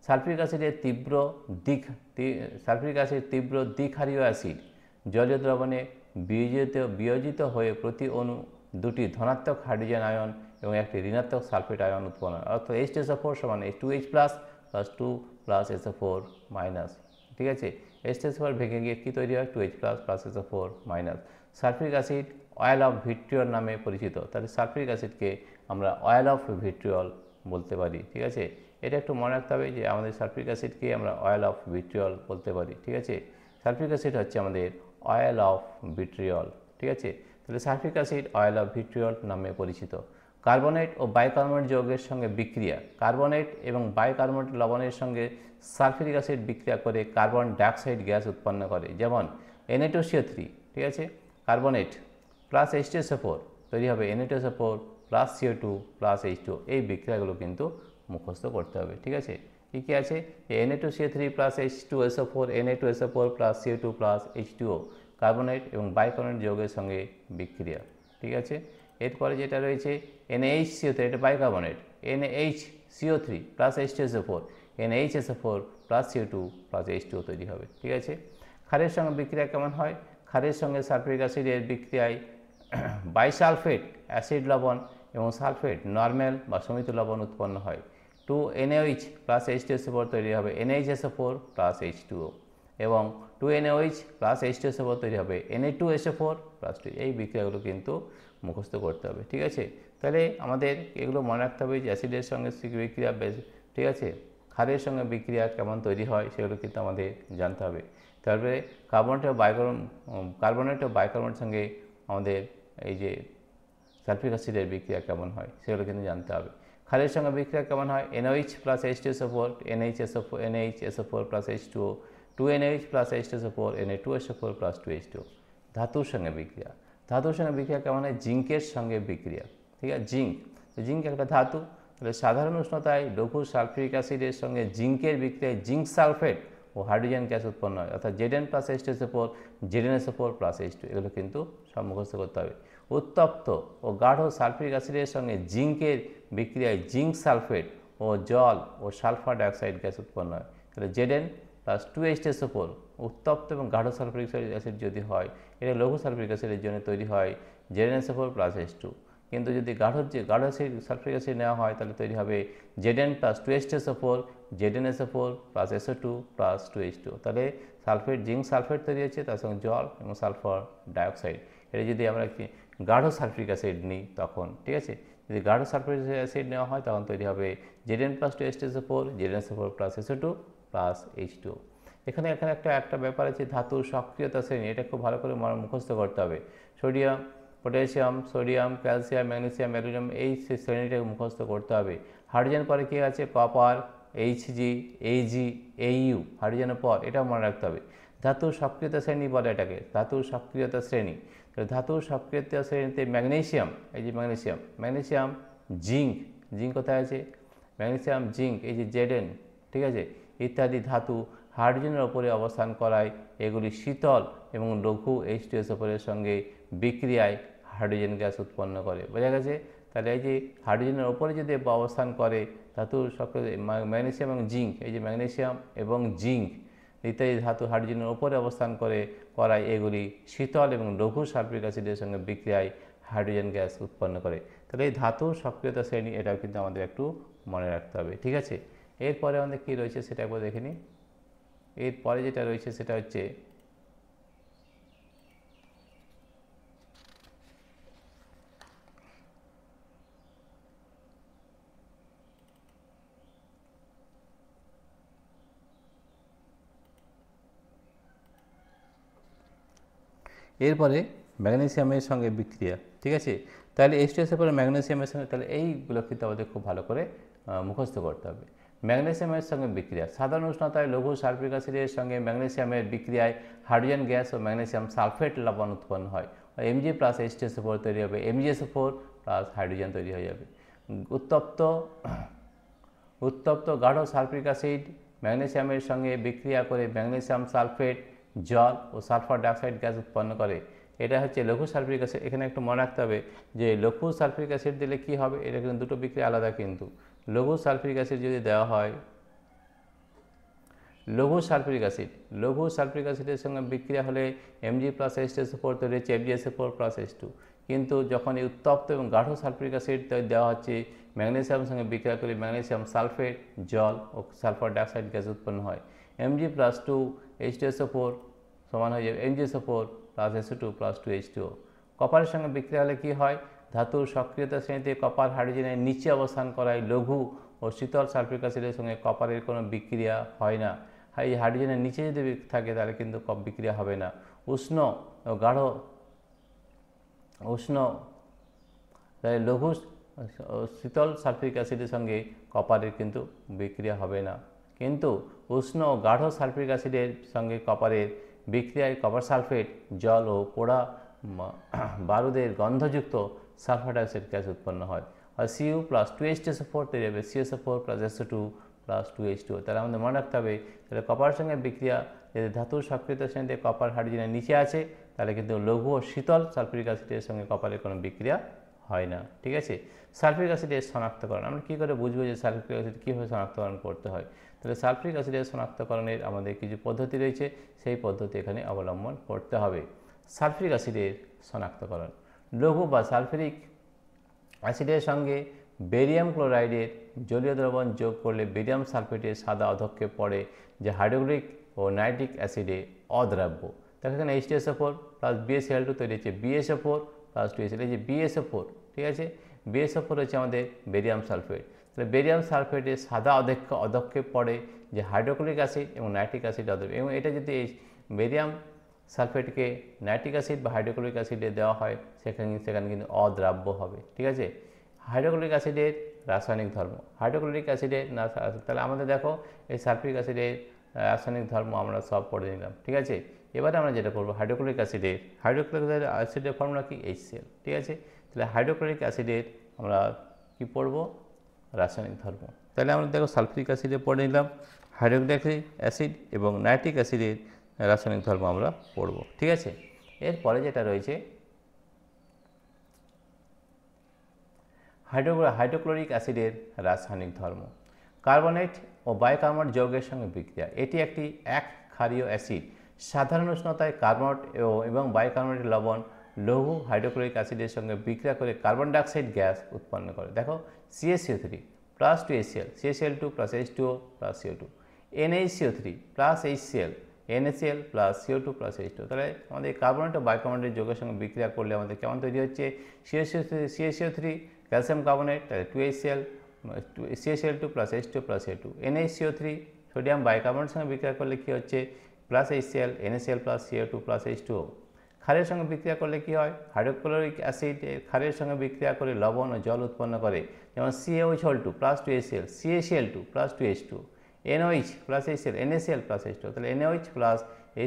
সালফিউরিক অ্যাসিড তীব্র দ্বিক্ষারীয় অ্যাসিড, জলীয় দ্রবণে বিয়োজিত হয়ে প্রতি অণু দুটি ধনাত্মক হাইড্রোজেন আয়ন এবং একটি ঋণাত্মক সালফেট আয়ন উৎপন্ন হয়। অর্থাৎ H2SO4 সমান H2H plus plus 2 plus SO4 minus. ঠিক আছে, H2SO4 ভেঙে গিয়ে কী তৈরি হয়? 2H plus plus SO4 minus. Sulphuric acid oil of vitriol নামে পরিচিত। তাহলে সালফিউরিক অ্যাসিডকে আমরা অয়েল অফ ভিট্রিয়ল বলতে পারি। ঠিক আছে, এটা একটু মনে রাখতে হবে যে আমাদের সালফিউরিক অ্যাসিডকে আমরা অয়েল অফ ভিট্রিয়ল বলতে পারি। ঠিক আছে, সালফিউরিক অ্যাসিড হচ্ছে আমাদের অয়েল অফ ভিট্রিয়ল। ঠিক আছে, তাহলে sulphuric acid oil of vitriol নামে পরিচিত। কার্বনেট ও বাইকার্বনেট যৌগের সঙ্গে বিক্রিয়া। কার্বনেট এবং বাইকার্বনেট লবণের সঙ্গে সালফিউরিক অ্যাসিড বিক্রিয়া করে কার্বন ডাইঅক্সাইড গ্যাস উৎপন্ন করে, যেমন Na2CO3। ঠিক আছে, কার্বনেট প্লাস H2SO4 তৈরি হবে Na2SO4 plus CO2 plus H2O। এই বিক্রিয়াগুলো কিন্তু মুখস্থ করতে হবে। ঠিক আছে, কী কী আছে? Na2CO3 plus H2SO4 Na2SO4 plus CO2 plus H2O carbonate এবং বাইকার্বনেট যৌগের সঙ্গে বিক্রিয়া। ঠিক আছে, এরপরে যেটা রয়েছে NaHCO3, এটা bicarbonate, NaHCO3 plus H2SO4 NaHSO4 plus CO2 plus H2O তৈরি হবে। ঠিক আছে, ক্ষারের সঙ্গে বিক্রিয়া কেমন হয়? ক্ষারের সঙ্গে সালফিউরিক অ্যাসিডের বিক্রিয়ায় বাইসালফেট অ্যাসিড লবণ এবং সালফেট নরমাল বা সমিত লবণ উৎপন্ন হয়। 2NaOH প্লাস H2SO4 তৈরি হবে NaHSO4 প্লাস H2O এবং 2NaOH প্লাস H2SO4 তৈরি হবে Na2SO4 প্লাস 2। এই বিক্রিয়াগুলো কিন্তু মুখস্থ করতে হবে। ঠিক আছে, তাহলে আমাদের এগুলো মনে রাখতে হবে যে অ্যাসিডের সঙ্গে বিক্রিয়া বেশ। ঠিক আছে, ক্ষারের সঙ্গে বিক্রিয়া কেমন তৈরি হয় সেগুলো কিন্তু আমাদের জানতে হবে। তারপরে কার্বনেট ও বাইকার্বনেটের সঙ্গে আমাদের এই যে সালফিউরিক অ্যাসিডের বিক্রিয়া কেমন হয় সেগুলো কিন্তু জানতে হবে। ক্ষারের সঙ্গে বিক্রিয়া কেমন হয়? NaOH plus H2SO4 NaHSO4 plus H2O 2NaOH plus H2SO4 Na2SO4 plus 2H2O। ধাতুর সঙ্গে বিক্রিয়া। ধাতুর সঙ্গে বিক্রিয়া কেমন হয়? জিঙ্কের সঙ্গে বিক্রিয়া। ঠিক আছে, জিঙ্ক একটা ধাতু। তাহলে সাধারণ উষ্ণতায় লঘু সালফিউরিক অ্যাসিডের সঙ্গে জিঙ্কের বিক্রিয়ায় জিঙ্ক সালফেট ও হাইড্রোজেন গ্যাস উৎপন্ন হয়, অর্থাৎ Zn plus H2SO4 ZnSO4 plus H2। এগুলো কিন্তু সব মুখস্থ করতে হবে। উত্তপ্ত ও গাঢ় সালফিউরিক অ্যাসিডের সঙ্গে জিঙ্কের বিক্রিয়ায় জিঙ্ক সালফেট ও জল ও সালফার ডাইঅক্সাইড গ্যাস উৎপন্ন হয়। তাহলে Zn প্লাস 2H2SO4 উত্তপ্ত এবং গাঢ় সালফিউরিক অ্যাসিড যদি হয়, এটা লঘু সালফিউরিক অ্যাসিডের জন্য তৈরি হয় ZnSO4 প্লাস H2। কিন্তু যদি গাঢ় সালফিউরিক অ্যাসিড নেওয়া হয় তাহলে তৈরি হবে Zn plus 2H2SO4 ZnSO4 plus SO2 plus 2H2। তাহলে জিঙ্ক সালফেট তৈরি হচ্ছে, তার সঙ্গে জল এবং সালফার ডাইঅক্সাইড। এটা যদি আমরা একটি গাঢ় সালফিউরিক অ্যাসিড নিই তখন। ঠিক আছে, যদি গাঢ় সালফিউরিক অ্যাসিড নেওয়া হয় তখন তৈরি হবে Zn plus 2H2SO4 ZnSO4 plus SO2 plus H2O। এখানে একটা ব্যাপার আছে, ধাতুর সক্রিয়তা শ্রেণী। এটা খুব ভালো করে মুখস্থ করতে হবে। Sodium, potassium, sodium, calcium, magnesium, aluminium, এই শ্রেণীটাকে মুখস্থ করতে হবে। হাইড্রোজেন পরে কী আছে? Copper, Hg, Ag, Au। হাইড্রোজেনের পর এটাও মনে রাখতে হবে। ধাতুর সক্রিয়তা শ্রেণী বলে এটাকে, ধাতুর সক্রিয়তা শ্রেণী। ধাতুর সক্রিয়তা শ্রেণীতে ম্যাগনেসিয়াম, এই যে ম্যাগনেসিয়াম, জিঙ্ক কোথায় আছে? ম্যাগনেসিয়াম, জিঙ্ক, এই যে Zn। ঠিক আছে, ইত্যাদি ধাতু হাইড্রোজেনের ওপরে অবস্থান করায় এগুলি শীতল এবং লঘু H2SO4 এর সঙ্গে বিক্রিয়ায় হাইড্রোজেন গ্যাস উৎপন্ন করে। বোঝা গেছে? তাহলে এই যে হাইড্রোজেনের ওপরে যদি অবস্থান করে ধাতুর ম্যাগনেসিয়াম এবং জিঙ্ক, এই যে ম্যাগনেসিয়াম এবং জিঙ্ক ইত্যাদি ধাতু হাইড্রোজেনের ওপরে অবস্থান করায় এগুলি শীতল এবং লঘু সালফিউরিক অ্যাসিডের সঙ্গে বিক্রিয়ায় হাইড্রোজেন গ্যাস উৎপন্ন করে। তাহলে এই ধাতুর সক্রিয়তা শ্রেণী এটাও কিন্তু আমাদের একটু মনে রাখতে হবে। ঠিক আছে, এরপরে আমাদের কী রয়েছে সেটা একবার দেখে নিই। এরপরে যেটা রয়েছে সেটা হচ্ছে এরপরে ম্যাগনেসিয়ামের সঙ্গে বিক্রিয়া। ঠিক আছে, তাহলে H2SO4 ম্যাগনেসিয়ামের সঙ্গে, তাহলে এইগুলো কিন্তু আমাদের খুব ভালো করে মুখস্থ করতে হবে। ম্যাগনেসিয়ামের সঙ্গে বিক্রিয়া। সাধারণ উষ্ণতায় লঘু সালফিউরিক অ্যাসিডের সঙ্গে ম্যাগনেসিয়ামের বিক্রিয়ায় হাইড্রোজেন গ্যাস ও ম্যাগনেসিয়াম সালফেট লবণ উৎপন্ন হয়। Mg প্লাস H2SO4 তৈরি হবে, MgSO4 প্লাস হাইড্রোজেন তৈরি হয়ে যাবে। উত্তপ্ত গাঢ় সালফিউরিক অ্যাসিড ম্যাগনেসিয়ামের সঙ্গে বিক্রিয়া করে ম্যাগনেসিয়াম সালফেট, জল ও সালফার ডাইঅক্সাইড গ্যাস উৎপন্ন করে। এটা হচ্ছে লঘু সালফিউরিক অ্যাসিড। এখানে একটু মনে রাখতে হবে যে লঘু সালফিউরিক অ্যাসিড দিলে কী হবে, এটা কিন্তু দুটো বিক্রিয়া আলাদা। কিন্তু লঘু সালফিউরিক অ্যাসিড যদি দেওয়া হয়, লঘু সালফিউরিক অ্যাসিডের সঙ্গে বিক্রিয়া হলে Mg প্লাস H2SO4 তৈরি হচ্ছে MgSO4 প্লাস H2। কিন্তু যখন এই উত্তপ্ত এবং গাঢ় সালফিউরিক অ্যাসিড দেওয়া হচ্ছে ম্যাগনেসিয়ামের সঙ্গে বিক্রিয়া করে ম্যাগনেসিয়াম সালফেট, জল ও সালফার ডাইঅক্সাইড গ্যাস উৎপন্ন হয়। Mg+2 H2SO4 সমান হয়ে যাবে MgSO4 plus SO2 plus 2H2O। কপারের সঙ্গে বিক্রিয়া হলে কি হয়, ধাতুর সক্রিয়তা শ্রেণীতে কপার হাইড্রোজেনের নিচে অবস্থান করায় লঘু ও শীতল সালফিউরিক অ্যাসিডের সঙ্গে কপারের কোনো বিক্রিয়া হয় না। এই হাইড্রোজেনের নিচে যদি থাকে তাহলে কিন্তু বিক্রিয়া হবে না। উষ্ণ ও গাঢ় তাই লঘু শীতল সালফিউরিক অ্যাসিডের সঙ্গে কপারের কিন্তু বিক্রিয়া হবে না। কিন্তু উষ্ণ ও গাঢ় সালফিউরিক অ্যাসিডের সঙ্গে কপারের বিক্রিয়ায় কপার সালফেট, জল ও পোড়া বারুদের গন্ধযুক্ত সালফার ডাইঅক্সাইড গ্যাস উৎপন্ন হয়। আর Cu প্লাস 2H2SO4 তৈরি হবে CSO4 plus SO2 plus 2H2O। তাহলে আমাদের মনে রাখতে হবে, তাহলে কপারের সঙ্গে বিক্রিয়া যদি ধাতুর সক্রিয়তা শ্রেণীতে কপার হাইড্রোজেনের নিচে আছে তাহলে কিন্তু লঘু ও শীতল সালফিউরিক অ্যাসিডের সঙ্গে কপারের কোনো বিক্রিয়া হয় না। ঠিক আছে, সালফিউরিক অ্যাসিডের শনাক্তকরণ আমরা কী করে বুঝবো যে সালফিউরিক অ্যাসিড কীভাবে শনাক্তকরণ করতে হয়। তাহলে সালফিউরিক অ্যাসিডের শনাক্তকরণের আমাদের কিছু পদ্ধতি রয়েছে, সেই পদ্ধতি এখানে অবলম্বন করতে হবে। সালফিউরিক অ্যাসিডের শনাক্তকরণ, লঘু বা সালফিউরিক অ্যাসিডের সঙ্গে বেরিয়াম ক্লোরাইডের জলীয় দ্রবণ যোগ করলে বেরিয়াম সালফেটের সাদা অধক্ষেপ পড়ে, যা হাইড্রোক্লোরিক ও নাইট্রিক অ্যাসিডে অদ্রাব্য। দেখো এখানে H2SO4 প্লাস BaCl2 তৈরি হচ্ছে BaSO4 প্লাস 2HCl, এই যে BaSO4, ঠিক আছে, BaSO4 হচ্ছে আমাদের বেরিয়াম সালফেট। তাহলে বেরিয়াম সালফেটের সাদা অধক্ষেপ পড়ে, যে হাইড্রোক্লোরিক অ্যাসিড এবং নাইট্রিক অ্যাসিড অদ্রাব্য। এবং এটা যদি এই বেরিয়াম সালফেটকে নাইট্রিক অ্যাসিড বা হাইড্রোক্লোরিক অ্যাসিডে দেওয়া হয় সেখানে কিন্তু অদ্রাব্য হবে। ঠিক আছে, হাইড্রোক্লোরিক অ্যাসিডের রাসায়নিক ধর্ম, হাইড্রোক্লোরিক অ্যাসিডের না, তাহলে আমাদের দেখো এই সালফিউরিক অ্যাসিডের রাসায়নিক ধর্ম আমরা সব পড়ে নিলাম। ঠিক আছে, এবারে আমরা যেটা করবো হাইড্রোক্লোরিক অ্যাসিডের ফর্মুলা কি HCl। ঠিক আছে, তাহলে হাইড্রোক্লোরিক অ্যাসিডের আমরা কি পড়বো, রাসায়নিক ধর্ম। তাহলে আমরা দেখো সালফিউরিক অ্যাসিডে পড়ে নিলাম, হাইড্রোক্লোরিক অ্যাসিড এবং নাইট্রিক অ্যাসিডের রাসায়নিক ধর্ম আমরা পড়ব। ঠিক আছে, এরপরে যেটা রয়েছে হাইড্রোক্লোরিক অ্যাসিডের রাসায়নিক ধর্ম, কার্বনেট ও বাইকার্বনেট যৌগের সঙ্গে বিক্রিয়া। এটি একটি এক ক্ষারীয় অ্যাসিড, সাধারণ উষ্ণতায় কার্বনেট এবং বাইকার্বনেট লবণ লঘু হাইড্রোক্লোরিক অ্যাসিডের সঙ্গে বিক্রিয়া করে কার্বন ডাইঅক্সাইড গ্যাস উৎপন্ন করে। দেখো CaCO3 plus 2HCl, CaCl2 plus H2O plus CO2, NaCO3 plus HCl, NaCl plus CO2 plus H2O। তাহলে আমাদের কার্বনেট ও বাইকার্বনেট যৌগের সঙ্গে বিক্রিয়া করলে আমাদের কেমন তৈরি হচ্ছে, CaCO3 ক্যালসিয়াম কার্বনেট, তাহলে 2HCl, CaCl2 plus H2O plus A2, NaCO3 sodium বাইকার্বনেটের সঙ্গে বিক্রিয়া করলে কী হচ্ছে, plus HCl, NaCl plus CO2 plus H2O। ক্ষারের সঙ্গে বিক্রিয়া করলে কি হয়, হাইড্রোক্লোরিক অ্যাসিড ক্ষারের সঙ্গে বিক্রিয়া করে লবণ ও জল উৎপন্ন করে, যেমন CaOH2 plus 2HCl, CaCl2 plus 2H2, NaOH plus HCl, NaCl plus H2O। তাহলে NaOH প্লাস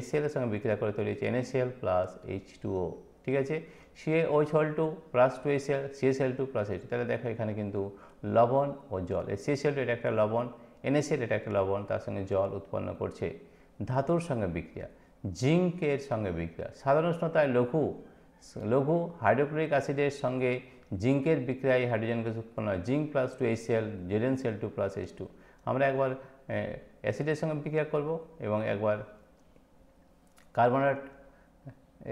HCl এর সঙ্গে বিক্রিয়া করে তৈরি হচ্ছে NaCl প্লাস H2O। ঠিক আছে, CaOH2 plus 2HCl, CaCl2 plus H2। তাহলে দেখো এখানে কিন্তু লবণ ও জল, এই CaCl2 এটা একটা লবণ, NaCl এটা একটা লবণ, তার সঙ্গে জল উৎপন্ন করছে। ধাতুর সঙ্গে বিক্রিয়া, জিঙ্কের সঙ্গে বিক্রিয়া, সাধারণ উষ্ণতায় লঘু হাইড্রোক্লোরিক অ্যাসিডের সঙ্গে জিঙ্কের বিক্রিয়ায় হাইড্রোজেন গ্যাস উৎপন্ন হয়, zinc plus 2HCl, ZnCl2 plus H2। আমরা একবার অ্যাসিডের সঙ্গে বিক্রিয়া করব এবং একবার কার্বনেট,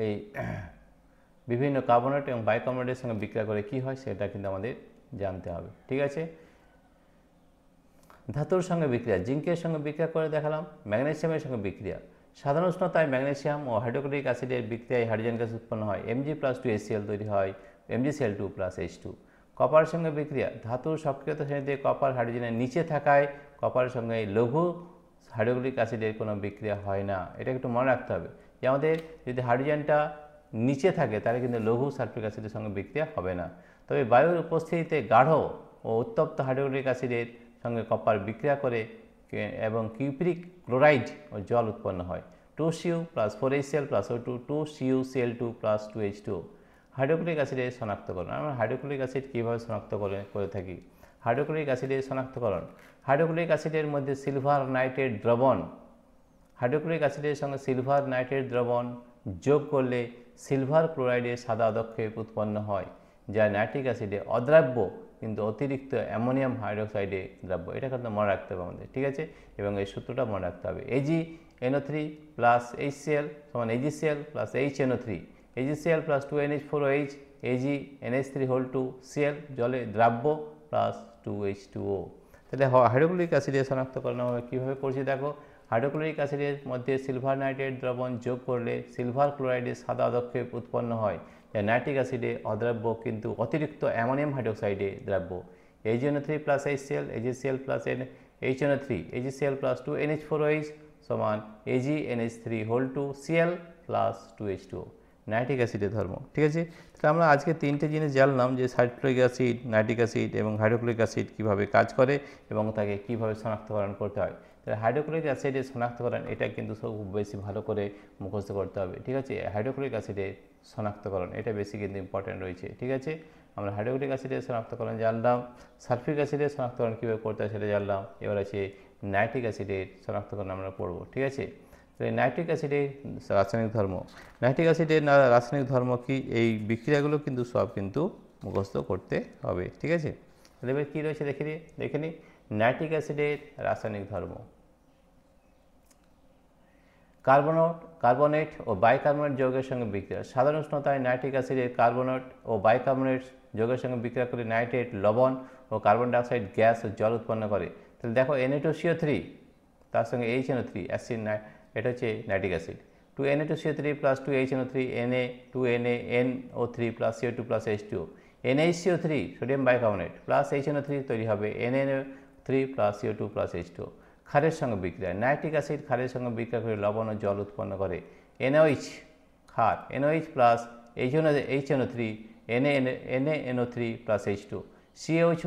এই বিভিন্ন কার্বনেট এবং বাইকার্বনেটের সঙ্গে বিক্রিয়া করে কি হয় সেটা কিন্তু আমাদের জানতে হবে। ঠিক আছে, ধাতুর সঙ্গে বিক্রিয়া, জিঙ্কের সঙ্গে বিক্রিয়া করে দেখালাম, ম্যাগনেসিয়ামের সঙ্গে বিক্রিয়া, সাধারণ উষ্ণতায় ম্যাগনেসিয়াম ও হাইড্রোক্লোরিক অ্যাসিডের বিক্রিয়ায় হাইড্রোজেন গ্যাস উৎপন্ন হয়, Mg প্লাস 2HCl তৈরি হয়, MgCl2 প্লাস H2। কপারের সঙ্গে বিক্রিয়া, ধাতুর সক্রিয়তা শ্রেণীতে কপার হাইড্রোজেনের নিচে থাকায় কপারের সঙ্গে লঘু হাইড্রোক্লোরিক অ্যাসিডের কোনো বিক্রিয়া হয় না। এটা একটু মনে রাখতে হবে যে আমাদের যদি হাইড্রোজেনটা নিচে থাকে তাহলে কিন্তু লঘু সালফিউরিক অ্যাসিডের সঙ্গে বিক্রিয়া হবে না। তবে বায়ুর উপস্থিতিতে গাঢ় ও উত্তপ্ত হাইড্রোক্লোরিক অ্যাসিডের সঙ্গে কপার বিক্রিয়া করে এবং কিউপ্রিক ক্লোরাইড ও জল উৎপন্ন হয়, 2Cu plus 4HCl plus O2, 2CuCl2 plus 2H2O। Hydrochloric অ্যাসিডের শনাক্তকরণ, আমরা হাইড্রোক্লোরিক অ্যাসিড কীভাবে শনাক্ত করে থাকি, হাইড্রোক্লোরিক অ্যাসিডের শনাক্তকরণ, হাইড্রোক্লোরিক অ্যাসিডের মধ্যে সিলভার নাইট্রেট দ্রবণ, হাইড্রোক্লোরিক অ্যাসিডের সঙ্গে সিলভার নাইট্রেট দ্রবণ যোগ করলে সিলভার ক্লোরাইডের সাদা অধক্ষেপ উৎপন্ন হয়, যা নাইট্রিক অ্যাসিডে অদ্রাব্য কিন্তু অতিরিক্ত অ্যামোনিয়াম হাইড্রোক্সাইডে দ্রাব্য। এটা কিন্তু মনে রাখতে হবে আমাদের। ঠিক আছে, এবং এই সূত্রটা মনে রাখতে হবে, AgNO3 প্লাস HCl সমান AgCl plus HNO3, AgCl plus 2NH4OH, AgNH3 জলে দ্রাব্য প্লাস 2H2O। তাহলে হাইড্রোক্লোরিক অ্যাসিডের শনাক্তকরণ আমরা কীভাবে করছি দেখো। হাইড্রোক্লোরিক অ্যাসিডের মধ্যে সিলভার নাইট্রেট দ্রবণ যোগ করলে সিলভার ক্লোরাইডের সাদা আদক্ষেপ উৎপন্ন হয়, যা নাইট্রিক অ্যাসিডে অদ্রাব্য কিন্তু অতিরিক্ত অ্যামোনিয়াম হাইড্রোক্সাইডে দ্রাব্য। AgNO3 plus HCl, AgCl plus HNO3, AgCl plus 2NH4OH সমান AgNH3 প্লাস 2H2O, নাইট্রিক অ্যাসিডের ধর্ম। ঠিক আছে, তাহলে আমরা আজকে তিনটে জিনিস জানলাম যে সালফিউরিক অ্যাসিড, নাইট্রিক অ্যাসিড এবং হাইড্রোক্লোরিক অ্যাসিড কীভাবে কাজ করে এবং তাকে কীভাবে শনাক্তকরণ করতে হয়। তাহলে হাইড্রোক্লোরিক অ্যাসিডের শনাক্তকরণ এটা কিন্তু খুব বেশি ভালো করে মুখস্থ করতে হবে। ঠিক আছে, হাইড্রোক্লোরিক অ্যাসিডের শনাক্তকরণ এটা বেশি কিন্তু ইম্পর্টেন্ট রয়েছে। ঠিক আছে, আমরা হাইড্রোক্লোরিক অ্যাসিডের শনাক্তকরণ জানলাম, সালফিউরিক অ্যাসিডের শনাক্তকরণ কীভাবে করতে হয় সেটা জানলাম। এবার আছে নাইট্রিক অ্যাসিডের শনাক্তকরণ আমরা পড়ব। ঠিক আছে, তাহলে নাইট্রিক অ্যাসিডের রাসায়নিক ধর্ম, নাইট্রিক অ্যাসিডের রাসায়নিক ধর্ম কি, এই বিক্রিয়াগুলো কিন্তু সব কিন্তু মুখস্থ করতে হবে। ঠিক আছে, তাহলে এবার কী রয়েছে দেখে নিই নাইট্রিক অ্যাসিডের রাসায়নিক ধর্ম। কার্বনেট ও বাইকার্বনেট যৌগের সঙ্গে বিক্রিয়া। সাধারণ উষ্ণতায় নাইট্রিক অ্যাসিডের কার্বনেট ও বাইকার্বনেট যৌগের সঙ্গে বিক্রিয়া করে নাইট্রেট, লবণ ও কার্বন ডাইঅক্সাইড গ্যাস ও জল উৎপন্ন করে। তাহলে দেখো Na2CO3 তার সঙ্গে HNO3 অ্যাসিড, এটা হচ্ছে nitric acid. 2Na2CO3 plus 2HNO3 Na 2NaNO3 plus CO2 plus H2O, NaCO3 sodium bicarbonate plus HNO3 তৈরি হবে NaNO3 plus CO2 plus H2O। ক্ষারের সঙ্গে বিক্রিয়া, নাইট্রিক অ্যাসিড ক্ষারের সঙ্গে বিক্রিয়া করে লবণ ও জল উৎপন্ন করে। NaOH ক্ষার, NaOH plus HNO3 NaNO3 plus H2O, CaOH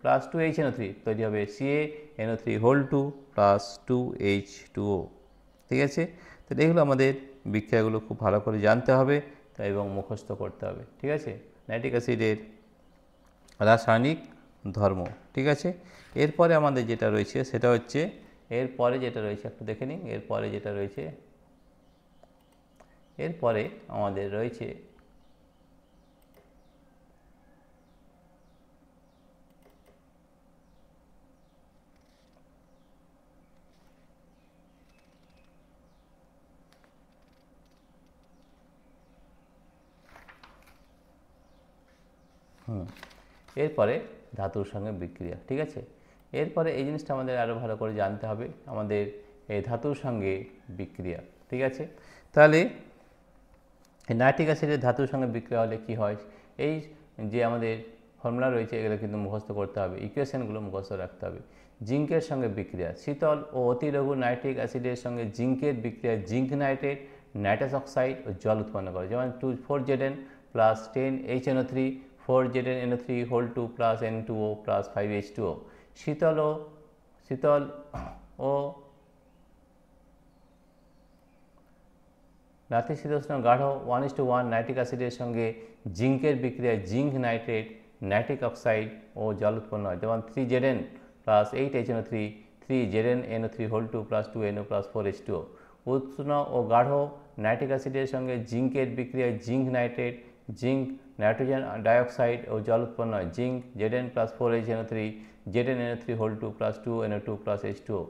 plus 2HNO3 তৈরি হবে CaNO3 প্লাস 2H2O। ঠিক আছে, তাহলে এগুলো আমাদের বিক্রিয়াগুলো খুব ভালো করে জানতে হবে এবং মুখস্থ করতে হবে। ঠিক আছে, নাইট্রিক অ্যাসিডের রাসায়নিক ধর্ম। ঠিক আছে, এরপরে আমাদের যেটা রয়েছে সেটা হচ্ছে একটু দেখে নিন। এরপরে আমাদের রয়েছে এরপরে ধাতুর সঙ্গে বিক্রিয়া। ঠিক আছে, এরপরে এই জিনিসটা আমাদের আরও ভালো করে জানতে হবে, আমাদের এই ধাতুর সঙ্গে বিক্রিয়া। ঠিক আছে, তাহলে নাইট্রিক অ্যাসিডের ধাতুর সঙ্গে বিক্রিয়া হলে কি হয়, এই যে আমাদের ফর্মুলা রয়েছে এগুলো কিন্তু মুখস্থ করতে হবে, ইকুয়েশনগুলো মুখস্থ রাখতে হবে। জিঙ্কের সঙ্গে বিক্রিয়া, শীতল ও অতি লঘু নাইট্রিক অ্যাসিডের সঙ্গে জিঙ্কের বিক্রিয়া জিঙ্ক নাইট্রেট, নাইট্রাস অক্সাইড ও জল উৎপন্ন করে, যেমন 4Zn plus 10HNO3 4ZnNO3 plus N2O plus 5H2O। শীতল ও নাতিশীতোষ্ণ গাঢ় 1:1 নাইট্রিক অ্যাসিডের সঙ্গে জিঙ্কের বিক্রিয়ায় জিঙ্ক নাইট্রেট, নাইট্রিক অক্সাইড ও জল উৎপন্ন হয়, যেমন 3Zn plus 8HNO3 3ZnNO3 plus 2NO plus 4H2O। উষ্ণ ও গাঢ় নাইট্রিক অ্যাসিডের সঙ্গে জিঙ্কের বিক্রিয়ায় zinc nitrate, zinc nitrogen dioxide ও জল উৎপন্ন হয়, zinc Zn plus 4HNO3 ZnNO3 plus 2NO2 plus H2O।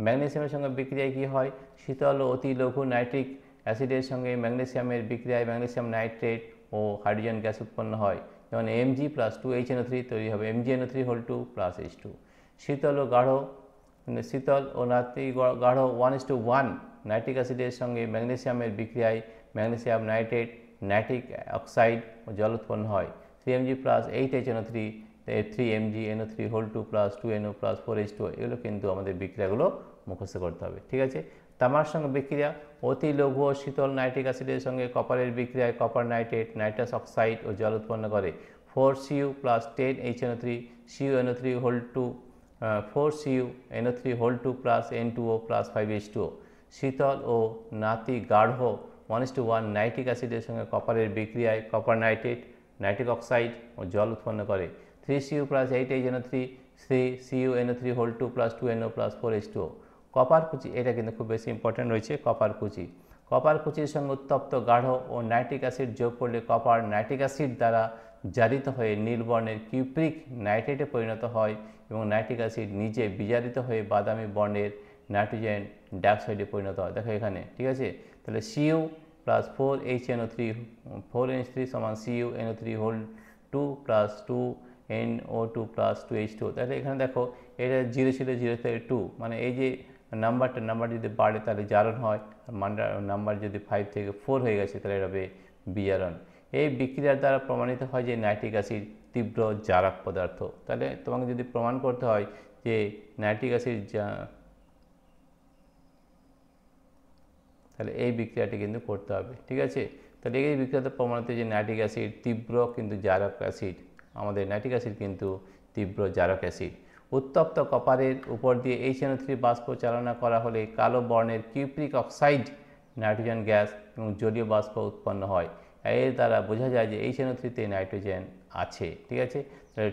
ম্যাগনেসিয়ামের সঙ্গে বিক্রিয়ায় কী হয়, শীতল ও অতি লঘু নাইট্রিক অ্যাসিডের সঙ্গে ম্যাগনেসিয়ামের বিক্রিয়ায় ম্যাগনেসিয়াম নাইট্রেট ও হাইড্রোজেন গ্যাস উৎপন্ন হয়, যেমন Mg প্লাস 2HNO3 তৈরি হবে MgNO3 প্লাস H2। শীতল ও গাঢ় 1:1 নাইট্রিক অ্যাসিডের সঙ্গে ম্যাগনেসিয়ামের বিক্রিয়ায় ম্যাগনেসিয়াম নাইট্রেট, নাইট্রিক অক্সাইড ও জল উৎপন্ন হয়, 3Mg plus 8HNO3 3MgNO3 plus 2NO plus 4H2O। এগুলো কিন্তু আমাদের বিক্রিয়াগুলো মুখস্থ করতে হবে। ঠিক আছে, তামার সঙ্গে বিক্রিয়া, অতি লঘু ও শীতল নাইট্রিক অ্যাসিডের সঙ্গে কপারের বিক্রিয়ায় কপার নাইট্রেট, নাইট্রাস অক্সাইড ও জল উৎপন্ন করে, 4Cu plus 10HNO3 CuNO3 4CuNO3 plus N2O plus 5H2O। শীতল ও নাতি গাঢ় 1:1 নাইট্রিক অ্যাসিডের সঙ্গে কপারের বিক্রিয়ায় কপার নাইট্রেট, নাইট্রিক অক্সাইড ও জল উৎপন্ন করে, 3Cu plus 8HNO3 3CuNO3 plus 2NO plus 4H2O। Copper কুচি, এটা কিন্তু খুব বেশি ইম্পর্টেন্ট রয়েছে, কপার কুচির সঙ্গে উত্তপ্ত গাঢ় ও নাইট্রিক অ্যাসিড যোগ করলে কপার নাইট্রিক অ্যাসিড দ্বারা জারিত হয়ে নীল বর্ণের কিউপ্রিক নাইট্রেটে পরিণত হয় এবং নাইট্রিক অ্যাসিড নিজে বিজারিত হয়ে বাদামি বর্ণের নাইট্রোজেন ডাইঅক্সাইডে পরিণত হয়। দেখো এখানে, ঠিক আছে, তাহলে Cu প্লাস 4HNO3 4NH3 সমান CuNO3 whole 2 plus 2NO2 plus 2H2। তাহলে এখানে দেখো এটা 0 ছিল, 0 থেকে 2, মানে এই যে নাম্বার যদি বাড়ে তাহলে জারণ হয়, আর নাম্বার যদি 5 থেকে 4 হয়ে গেছে তাহলে এটা হবে বিজারণ। এই বিক্রিয়ার দ্বারা প্রমাণিত হয় যে নাইট্রিক অ্যাসিড তীব্র জারক পদার্থ। তাহলে তোমাকে যদি প্রমাণ করতে হয় যে নাইট্রিক অ্যাসিড তাহলে এই বিক্রিয়াটি কিন্তু করতে হবে, ঠিক আছে। তাহলে এই বিক্রিয়াতে প্রমাণিত যে নাইট্রিক অ্যাসিড তীব্র কিন্তু জারক অ্যাসিড, আমাদের নাইট্রিক অ্যাসিড কিন্তু তীব্র জারক অ্যাসিড। উত্তপ্ত কপারের উপর দিয়ে HNO3 বাষ্প চালনা করা হলে কালো বর্ণের কিউপ্রিক অক্সাইড নাইট্রোজেন গ্যাস এবং জলীয় বাষ্প উৎপন্ন হয়। এর দ্বারা বোঝা যায় যে HNO3-তে নাইট্রোজেন আছে, ঠিক আছে। তাহলে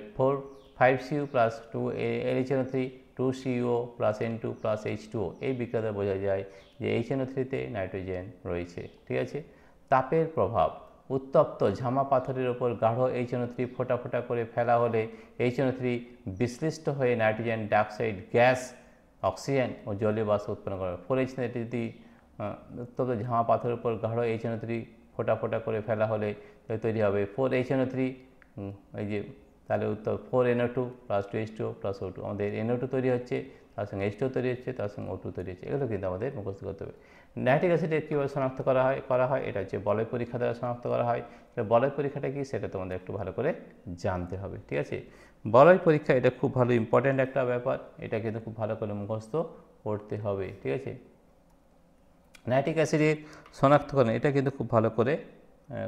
5Cu plus 2 LHNO3 2CO plus N2 plus H2O, এই বিক্রিয়াতে বোঝা যায় যে HNO3-তে নাইট্রোজেন রয়েছে, ঠিক আছে। তাপের প্রভাব, উত্তপ্ত ঝামা পাথরের ওপর গাঢ় HNO3 ফোঁটা ফোঁটা করে ফেলা হলে HNO3 বিশ্লিষ্ট হয়ে নাইট্রোজেন ডাইঅক্সাইড গ্যাস, অক্সিজেন ও জলীয় বাষ্প উৎপন্ন করে। 4HNO3 উত্তপ্ত ঝামা পাথরের উপর গাঢ় HNO3 ফোঁটা ফোঁটা করে ফেলা হলে তৈরি হবে 4HNO3, এই যে তাহলে উত্তর 4NO2 plus 2H2O plus O2, আমাদের NO2 তৈরি হচ্ছে, তার সঙ্গে H2O তৈরি হচ্ছে, তার সঙ্গে O2 তৈরি হচ্ছে। এগুলো কিন্তু আমাদের মুখস্থ করতে হবে। নাইট্রিক অ্যাসিডের কীভাবে শনাক্ত করা হয় এটা হচ্ছে বলয় পরীক্ষা দ্বারা শনাক্ত করা হয়। বলয় পরীক্ষাটা কি সেটা তোমাদের একটু ভালো করে জানতে হবে, ঠিক আছে। বলয় পরীক্ষা এটা খুব ভালো ইম্পর্ট্যান্ট একটা ব্যাপার, এটা কিন্তু খুব ভালো করে মুখস্থ করতে হবে, ঠিক আছে। নাইট্রিক অ্যাসিডের শনাক্তকরণ এটা কিন্তু খুব ভালো করে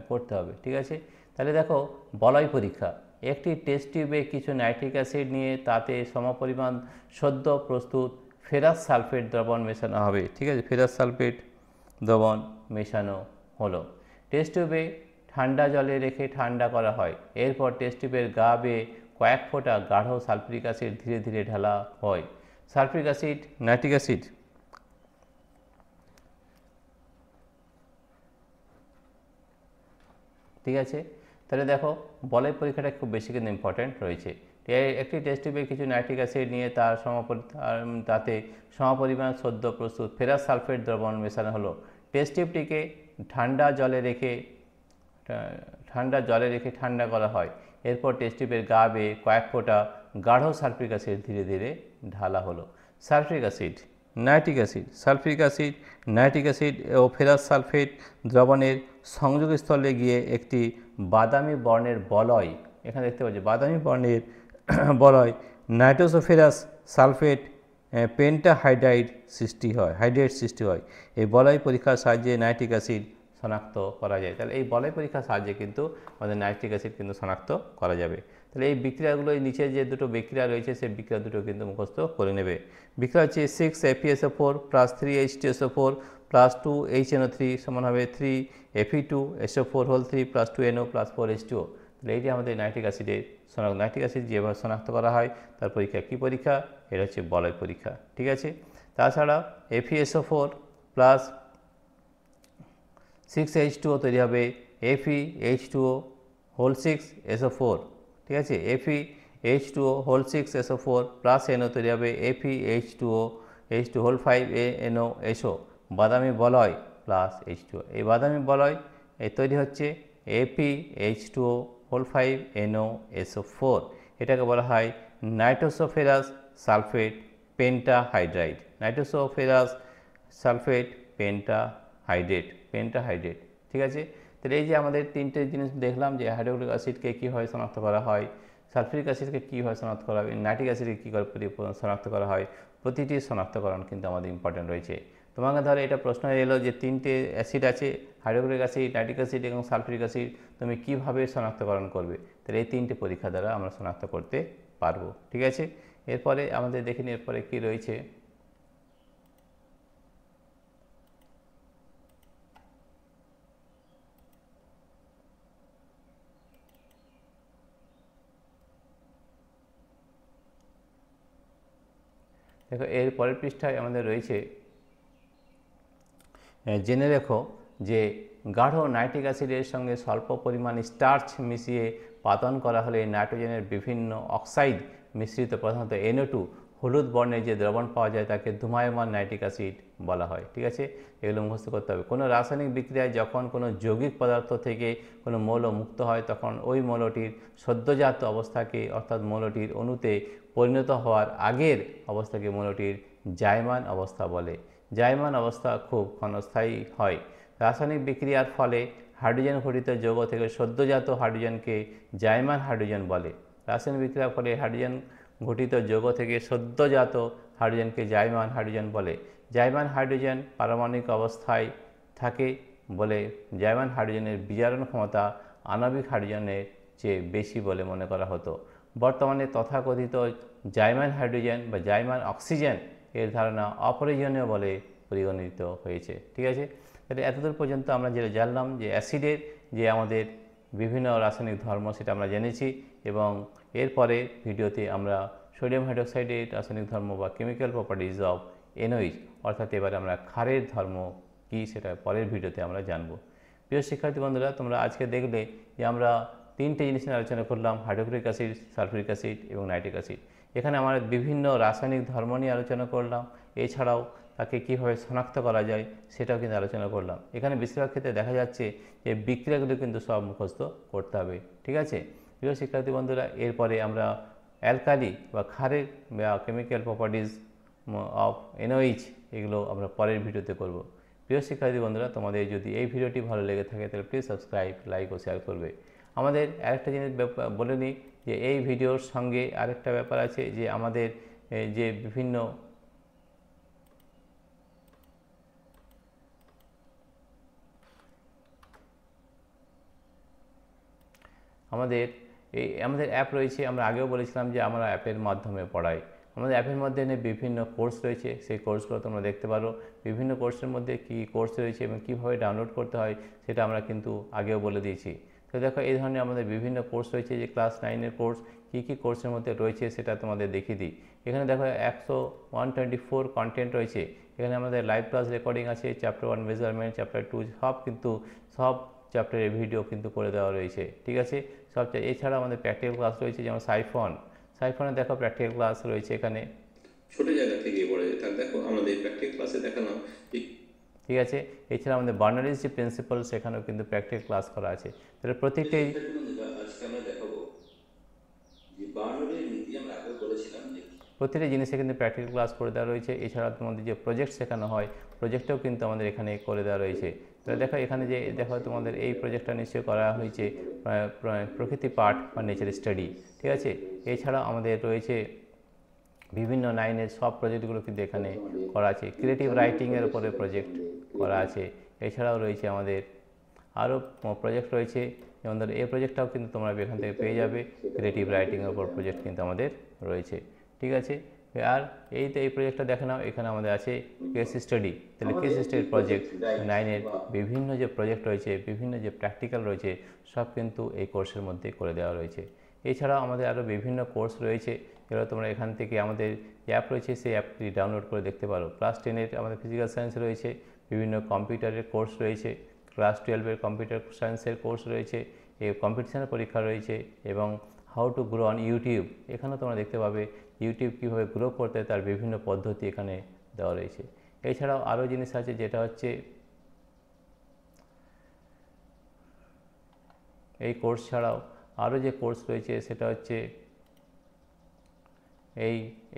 করতে হবে, ঠিক আছে। তাহলে দেখো বলয় পরীক্ষা, একটি টেস্ট টিউবে কিছু নাইট্রিক অ্যাসিড নিয়ে তাতে সমপরিমাণ সদ্য প্রস্তুত ফেরাস সালফেট দ্রবণ মেশানো হবে, ঠিক আছে। ফেরাস সালফেট দ্রবণ মেশানো হলো, টেস্ট টিউবে ঠান্ডা জলে রেখে ঠান্ডা করা হয়। এরপর টেস্ট টিউবের গা বেয়ে কয়েক ফোঁটা গাঢ় সালফিক অ্যাসিড ধীরে ধীরে ঢালা হয়। সালফিক অ্যাসিড নাইট্রিক অ্যাসিড, ঠিক আছে। তাহলে দেখো বলয় পরীক্ষাটা খুব বেশি কিন্তু ইম্পর্ট্যান্ট রয়েছে। একটি টেস্ট টিউবে কিছু নাইট্রিক অ্যাসিড নিয়ে তাতে সমপরিমাণ সদ্য প্রস্তুত ফেরাস সালফেট দ্রবণ মেশানো হলো। টেস্ট টিউবটিকে ঠান্ডা জলে রেখে ঠান্ডা করা হয়। এরপর টেস্ট টিউবের গা বেয়ে কয়েক ফোঁটা গাঢ় সালফিক অ্যাসিড ধীরে ধীরে ঢালা হলো। Sulphuric acid nitric acid, sulphuric acid nitric acid ও ফেরাস সালফেট দ্রবণের সংযোগস্থলে গিয়ে একটি বাদামি বর্ণের বলয়, এখানে দেখতে পাচ্ছি বাদামি বর্ণের বলয় নাইট্রোসোফেরাস সালফেট পেন্টাহাইড্রাইড সৃষ্টি হয়। এই বলয় পরীক্ষার সাহায্যে নাইট্রিক অ্যাসিড শনাক্ত করা যায়। তাহলে এই বলয় পরীক্ষার সাহায্যে কিন্তু আমাদের নাইট্রিক অ্যাসিড কিন্তু শনাক্ত করা যাবে। তাহলে এই বিক্রিয়াগুলো নিচে যে দুটো বিক্রিয়া রয়েছে সেই বিক্রিয়া দুটো কিন্তু মুখস্থ করে নেবে। বিক্রিয়া হচ্ছে 6FeSO4 plus 3H2SO4 plus 2HNO3 সমান হবে 3Fe2SO4 whole 3 plus 2NO plus 4H2O। তাহলে এইটি আমাদের নাইট্রিক অ্যাসিডের নাইট্রিক অ্যাসিড যেভাবে শনাক্ত করা হয় তার পরীক্ষা কী পরীক্ষা, এটা হচ্ছে বলয় পরীক্ষা, ঠিক আছে। তাছাড়া FeSO4 প্লাস 6H2O তৈরি হবে FeH2O হোল 6SO4, ঠিক আছে। FeH2O whole 6SO4 plus NO তৈরি হবে FeH2O H2 হোল 5NO বাদামি বলয় প্লাস H2O। এই বাদামি বলয় তৈরি হচ্ছে FeH2O হোল 5NO4, এটাকে বলা হয় নাইট্রোসোফেরাস সালফেট পেন্টাহাইড্রাইড, নাইট্রোসোফেরাস সালফেট পেন্টাহাইড্রেট, ঠিক আছে। তাহলে এই যে আমাদের তিনটে জিনিস দেখলাম যে হাইড্রোক্লোরিক অ্যাসিডকে কীভাবে শনাক্ত করা হয়, সালফিউরিক অ্যাসিডকে কীভাবে শনাক্ত করা হয়, নাইট্রিক অ্যাসিডকে কী করে শনাক্ত করা হয়, প্রতিটি শনাক্তকরণ কিন্তু আমাদের ইম্পর্টেন্ট রয়েছে। তোমাকে ধরো এটা প্রশ্ন এলো যে তিনটে অ্যাসিড আছে, হাইড্রোক্লোরিক অ্যাসিড, নাইট্রিক অ্যাসিড এবং সালফিউরিক অ্যাসিড, তুমি কীভাবে শনাক্তকরণ করবে। তাহলে এই তিনটে পরীক্ষা দ্বারা আমরা শনাক্ত করতে পারবো, ঠিক আছে। এরপরে আমাদের দেখে নিই এরপরে কী রয়েছে। দেখো এর পরের পৃষ্ঠায় আমাদের রয়েছে, জেনে রেখো যে গাঢ় নাইট্রিক অ্যাসিডের সঙ্গে স্বল্প পরিমাণ স্টার্চ মিশিয়ে পাতন করা হলে নাইট্রোজেনের বিভিন্ন অক্সাইড মিশ্রিত প্রধানত NO2 হলুদ বর্ণের যে দ্রবণ পাওয়া যায় তাকে ধূমায়মান নাইট্রিক অ্যাসিড বলা হয়। ঠিক আছে, এগুলো মুখস্থ করতে হবে। কোনো রাসায়নিক বিক্রিয়ায় যখন কোনো যৌগিক পদার্থ থেকে কোনো মৌল মুক্ত হয় তখন ওই মৌলটির সদ্যজাত অবস্থাকে অর্থাৎ মৌলটির অণুতে পরিণত হওয়ার আগের অবস্থাকে মৌলটির জায়মান অবস্থা বলে। জায়মান অবস্থা খুব ক্ষণস্থায়ী হয়। রাসায়নিক বিক্রিয়ার ফলে হাইড্রোজেন ঘটিত যৌগ থেকে সদ্যজাত হাইড্রোজেনকে জায়মান হাইড্রোজেন বলে। রাসায়নিক বিক্রিয়ার ফলে হাইড্রোজেন ঘটিত যৌগ থেকে সদ্যজাত হাইড্রোজেনকে জায়মান হাইড্রোজেন বলে। জায়মান হাইড্রোজেন পারমাণবিক অবস্থায় থাকে বলে জায়মান হাইড্রোজেনের বিজারণ ক্ষমতা আণবিক হাইড্রোজেনের চেয়ে বেশি বলে মনে করা হতো। বর্তমানে তথাকথিত জায়মান হাইড্রোজেন বা জায়মান অক্সিজেন এর ধারণা অপ্রয়োজনীয় বলে পরিগণিত হয়েছে। ঠিক আছে, তাহলে এতদূর পর্যন্ত আমরা যেটা জানলাম যে অ্যাসিডের যে আমাদের বিভিন্ন রাসায়নিক ধর্ম সেটা আমরা জেনেছি, এবং এরপরে ভিডিওতে আমরা সোডিয়াম হাইড্রোক্সাইডের রাসায়নিক ধর্ম বা কেমিক্যাল প্রপার্টিজ অফ NOH অর্থাৎ এবারে আমরা ক্ষারের ধর্ম কী সেটা পরের ভিডিওতে আমরা জানব। প্রিয় শিক্ষার্থী বন্ধুরা, তোমরা আজকে দেখলে যে আমরা তিনটে জিনিস নিয়ে আলোচনা করলাম, হাইড্রোক্লোরিক অ্যাসিড, সালফিউরিক অ্যাসিড এবং নাইট্রিক অ্যাসিড। এখানে আমরা বিভিন্ন রাসায়নিক ধর্ম নিয়ে আলোচনা করলাম, এছাড়াও তাকে কীভাবে শনাক্ত করা যায় সেটাও কিন্তু আলোচনা করলাম। এখানে বেশিরভাগ ক্ষেত্রে দেখা যাচ্ছে যে বিক্রিয়াগুলো কিন্তু সব মুখস্থ করতে হবে। ঠিক আছে প্রিয় শিক্ষার্থী বন্ধুরা, এরপরে আমরা অ্যালকালি বা ক্ষারের বা কেমিক্যাল প্রপার্টিজ অফ NOH এগুলো আমরা পরের ভিডিওতে করব। প্রিয় শিক্ষার্থী বন্ধুরা, তোমাদের যদি এই ভিডিওটি ভালো লেগে থাকে তাহলে প্লিজ সাবস্ক্রাইব, লাইক ও শেয়ার করবে। আমাদের আরেকটা জিনিস বলে নিই যে এই ভিডিওর সঙ্গে আরেকটা ব্যাপার আছে যে আমাদের যে বিভিন্ন আমাদের অ্যাপ রয়েছে। আমরা আগেও বলেছিলাম যে আমরা অ্যাপের মাধ্যমে পড়াই। আমাদের অ্যাপের মধ্যে বিভিন্ন কোর্স রয়েছে, সেই কোর্সগুলো তোমরা দেখতে পারো। বিভিন্ন কোর্সের মধ্যে কী কোর্স রয়েছে এবং কীভাবে ডাউনলোড করতে হয় সেটা আমরা কিন্তু আগেও বলে দিয়েছি। তো দেখো, এই ধরনের আমাদের বিভিন্ন কোর্স রয়েছে, যে ক্লাস 9-এর কোর্স কী কী কোর্সের মধ্যে রয়েছে সেটা তোমাদের দেখিয়ে দিই। এখানে দেখো 124 কন্টেন্ট রয়েছে। এখানে আমাদের লাইভ ক্লাস রেকর্ডিং আছে, চ্যাপ্টার 1 মেজারমেন্ট, চ্যাপ্টার 2 সব চ্যাপ্টারের ভিডিও কিন্তু করে দেওয়া রয়েছে। ঠিক আছে, এছাড়া আমাদের প্র্যাকটিক্যাল ক্লাস রয়েছে, যেমন সাইফনে দেখো প্র্যাকটিক্যাল ক্লাস রয়েছে এখানে ছোট জায়গা থেকে পড়ে যায়। তাহলে দেখো আমাদের প্র্যাকটিক্যাল ক্লাসে দেখানো। ঠিক আছে, এছাড়া আমাদের বার্নারিজ যে প্রিন্সিপাল সেখানেও কিন্তু প্র্যাকটিক্যাল ক্লাস করা আছে। তাহলে প্রত্যেকটাই আজকে আমরা দেখাবো যে বার্নারির নীতি আমরা আগে বলেছিলাম যে প্রতিটি জিনিসে কিন্তু প্র্যাকটিক্যাল ক্লাস করে দেওয়া রয়েছে। এছাড়া তোমাদের যে প্রজেক্ট শেখানো হয়, প্রজেক্টটাও কিন্তু আমাদের এখানে করে দেওয়া রয়েছে। তাহলে দেখো এখানে যে দেখো তোমাদের এই প্রজেক্টটা নিশ্চয়ই করা হয়েছে প্রকৃতি পাঠ বা নেচার স্টাডি। ঠিক আছে, এছাড়া আমাদের রয়েছে বিভিন্ন 9-এর সব প্রজেক্টগুলো কিন্তু এখানে করা আছে। ক্রিয়েটিভ রাইটিংয়ের উপরে প্রজেক্ট করা আছে। এছাড়াও রয়েছে আমাদের আরও প্রজেক্ট রয়েছে, যেমন ধরো এই প্রজেক্টটাও কিন্তু তোমরা এখান থেকে পেয়ে যাবে। ক্রিয়েটিভ রাইটিংয়ের উপর প্রজেক্ট কিন্তু আমাদের রয়েছে। ঠিক আছে, আর এই প্রজেক্টটা দেখে নাও, এখানে আমাদের আছে কেস স্টাডি। তাহলে কেস স্টাডির প্রজেক্ট 9-এর বিভিন্ন যে প্রজেক্ট রয়েছে, বিভিন্ন যে প্র্যাকটিক্যাল রয়েছে সব কিন্তু এই কোর্সের মধ্যে করে দেওয়া রয়েছে। এছাড়াও আমাদের আরও বিভিন্ন কোর্স রয়েছে, যেগুলো তোমরা এখান থেকে আমাদের অ্যাপ রয়েছে সেই অ্যাপটি ডাউনলোড করে দেখতে পারো। ক্লাস 10-এর আমাদের ফিজিক্যাল সায়েন্স রয়েছে, বিভিন্ন কম্পিউটারের কোর্স রয়েছে, ক্লাস 12-এর কম্পিউটার সায়েন্সের কোর্স রয়েছে, এই কম্পিটিশনের পরীক্ষা রয়েছে, এবং how to grow on YouTube এখানেও তোমরা দেখতে পাবে ইউটিউব কীভাবে গ্রো করতে তার বিভিন্ন পদ্ধতি এখানে দেওয়া রয়েছে। এছাড়াও আরও জিনিস আছে, যেটা হচ্ছে এই কোর্স ছাড়াও আরও যে কোর্স রয়েছে সেটা হচ্ছে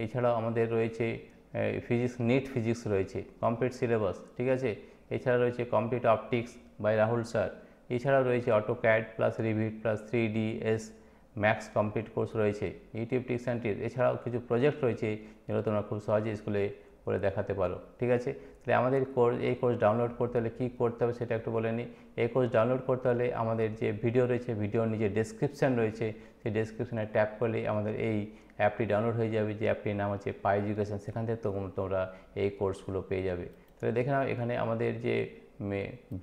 এছাড়াও আমাদের রয়েছে নিট ফিজিক্স রয়েছে, কমপ্লিট সিলেবাস। ঠিক আছে, এছাড়া রয়েছে complete optics by Rahul sir. এছাড়াও রয়েছে AutoCAD plus Revit plus 3ds Max complete course রয়েছে, ইউটিউব টিপস অ্যান্ড টিপস। এছাড়াও কিছু প্রজেক্ট রয়েছে যেগুলো তোমরা খুব সহজে স্কুলে করে দেখাতে পারো। ঠিক আছে, তাহলে আমাদের এই কোর্স ডাউনলোড করতে হলে কী করতে হবে সেটা একটু বলে নিই। এই কোর্স ডাউনলোড করতে হলে আমাদের যে ভিডিও রয়েছে, ভিডিওর নিচে ডেসক্রিপশান রয়েছে, সেই ডেসক্রিপশানে ট্যাপ করলেই আমাদের এই অ্যাপটি ডাউনলোড হয়ে যাবে, যে অ্যাপটির নাম হচ্ছে পাই এডুকেশন। সেখান থেকে তোমরা এই কোর্সগুলো পেয়ে যাবে। তাহলে দেখে নাও এখানে আমাদের যে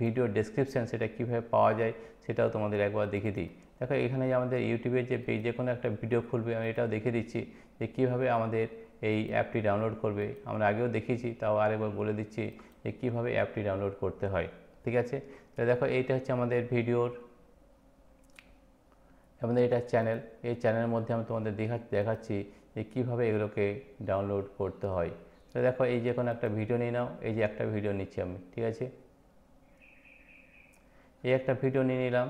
ভিডিও ডেসক্রিপশান সেটা কীভাবে পাওয়া যায় সেটাও তোমাদের একবার দেখিয়ে দিই। দেখো এখানে যে আমাদের ইউটিউবের যে কোনো একটা ভিডিও খুলবে, আমি এটাও দেখিয়ে দিচ্ছি যে কীভাবে আমাদের এই অ্যাপটি ডাউনলোড করবে। আমরা আগেও দেখিয়েছি, তাও আরেকবার বলে দিচ্ছি যে কীভাবে অ্যাপটি ডাউনলোড করতে হয়। ঠিক আছে, তাহলে দেখো এইটা হচ্ছে আমাদের ভিডিওর আমাদের এটা চ্যানেল। এই চ্যানেলের মধ্যে আমি তোমাদের দেখাচ্ছি যে কীভাবে এগুলোকে ডাউনলোড করতে হয়। তো দেখো এই যে কোনো একটা ভিডিও নিয়ে নাও, এই যে একটা ভিডিও নিচ্ছি আমি, ঠিক আছে, এই একটা ভিডিও নিয়ে নিলাম,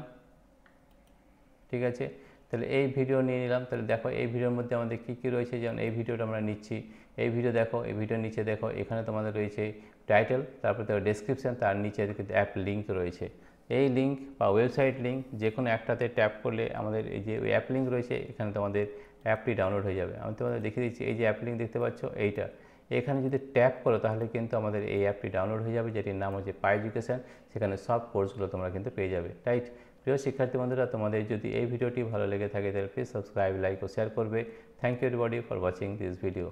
ঠিক আছে। তাহলে এই ভিডিও নিয়ে নিলাম, তাহলে দেখো এই ভিডিওর মধ্যে আমাদের কী কী রয়েছে, যেমন এই ভিডিওটা আমরা নিচ্ছি, এই ভিডিও দেখো, এই ভিডিওর নিচে দেখো এখানে তোমাদের রয়েছে টাইটেল, তারপর দেখো ডেসক্রিপশান, তার নিচে কিন্তু অ্যাপ লিঙ্ক রয়েছে। এই লিঙ্ক বা ওয়েবসাইট লিঙ্ক যে কোনো একটাতে ট্যাপ করলে আমাদের এই যে অ্যাপ লিঙ্ক রয়েছে এখানে তোমাদের অ্যাপটি ডাউনলোড হয়ে যাবে। আমি তোমাদের দেখিয়ে দিচ্ছি, এই যে অ্যাপ লিঙ্ক দেখতে পাচ্ছ এইটা, এখানে যদি ট্যাপ করো তাহলে কিন্তু আমাদের এই অ্যাপটি ডাউনলোড হয়ে যাবে, যেটির নাম হচ্ছে পাই এডুকেশন। সেখানে সব কোর্সগুলো তোমরা কিন্তু পেয়ে যাবে, রাইট। প্রিয় শিক্ষার্থী বন্ধুরা, তোমাদের যদি এই ভিডিওটি ভালো লেগে থাকে তাহলে প্লিজ সাবস্ক্রাইব, লাইক ও শেয়ার করবে। Thank you everybody for watching this video.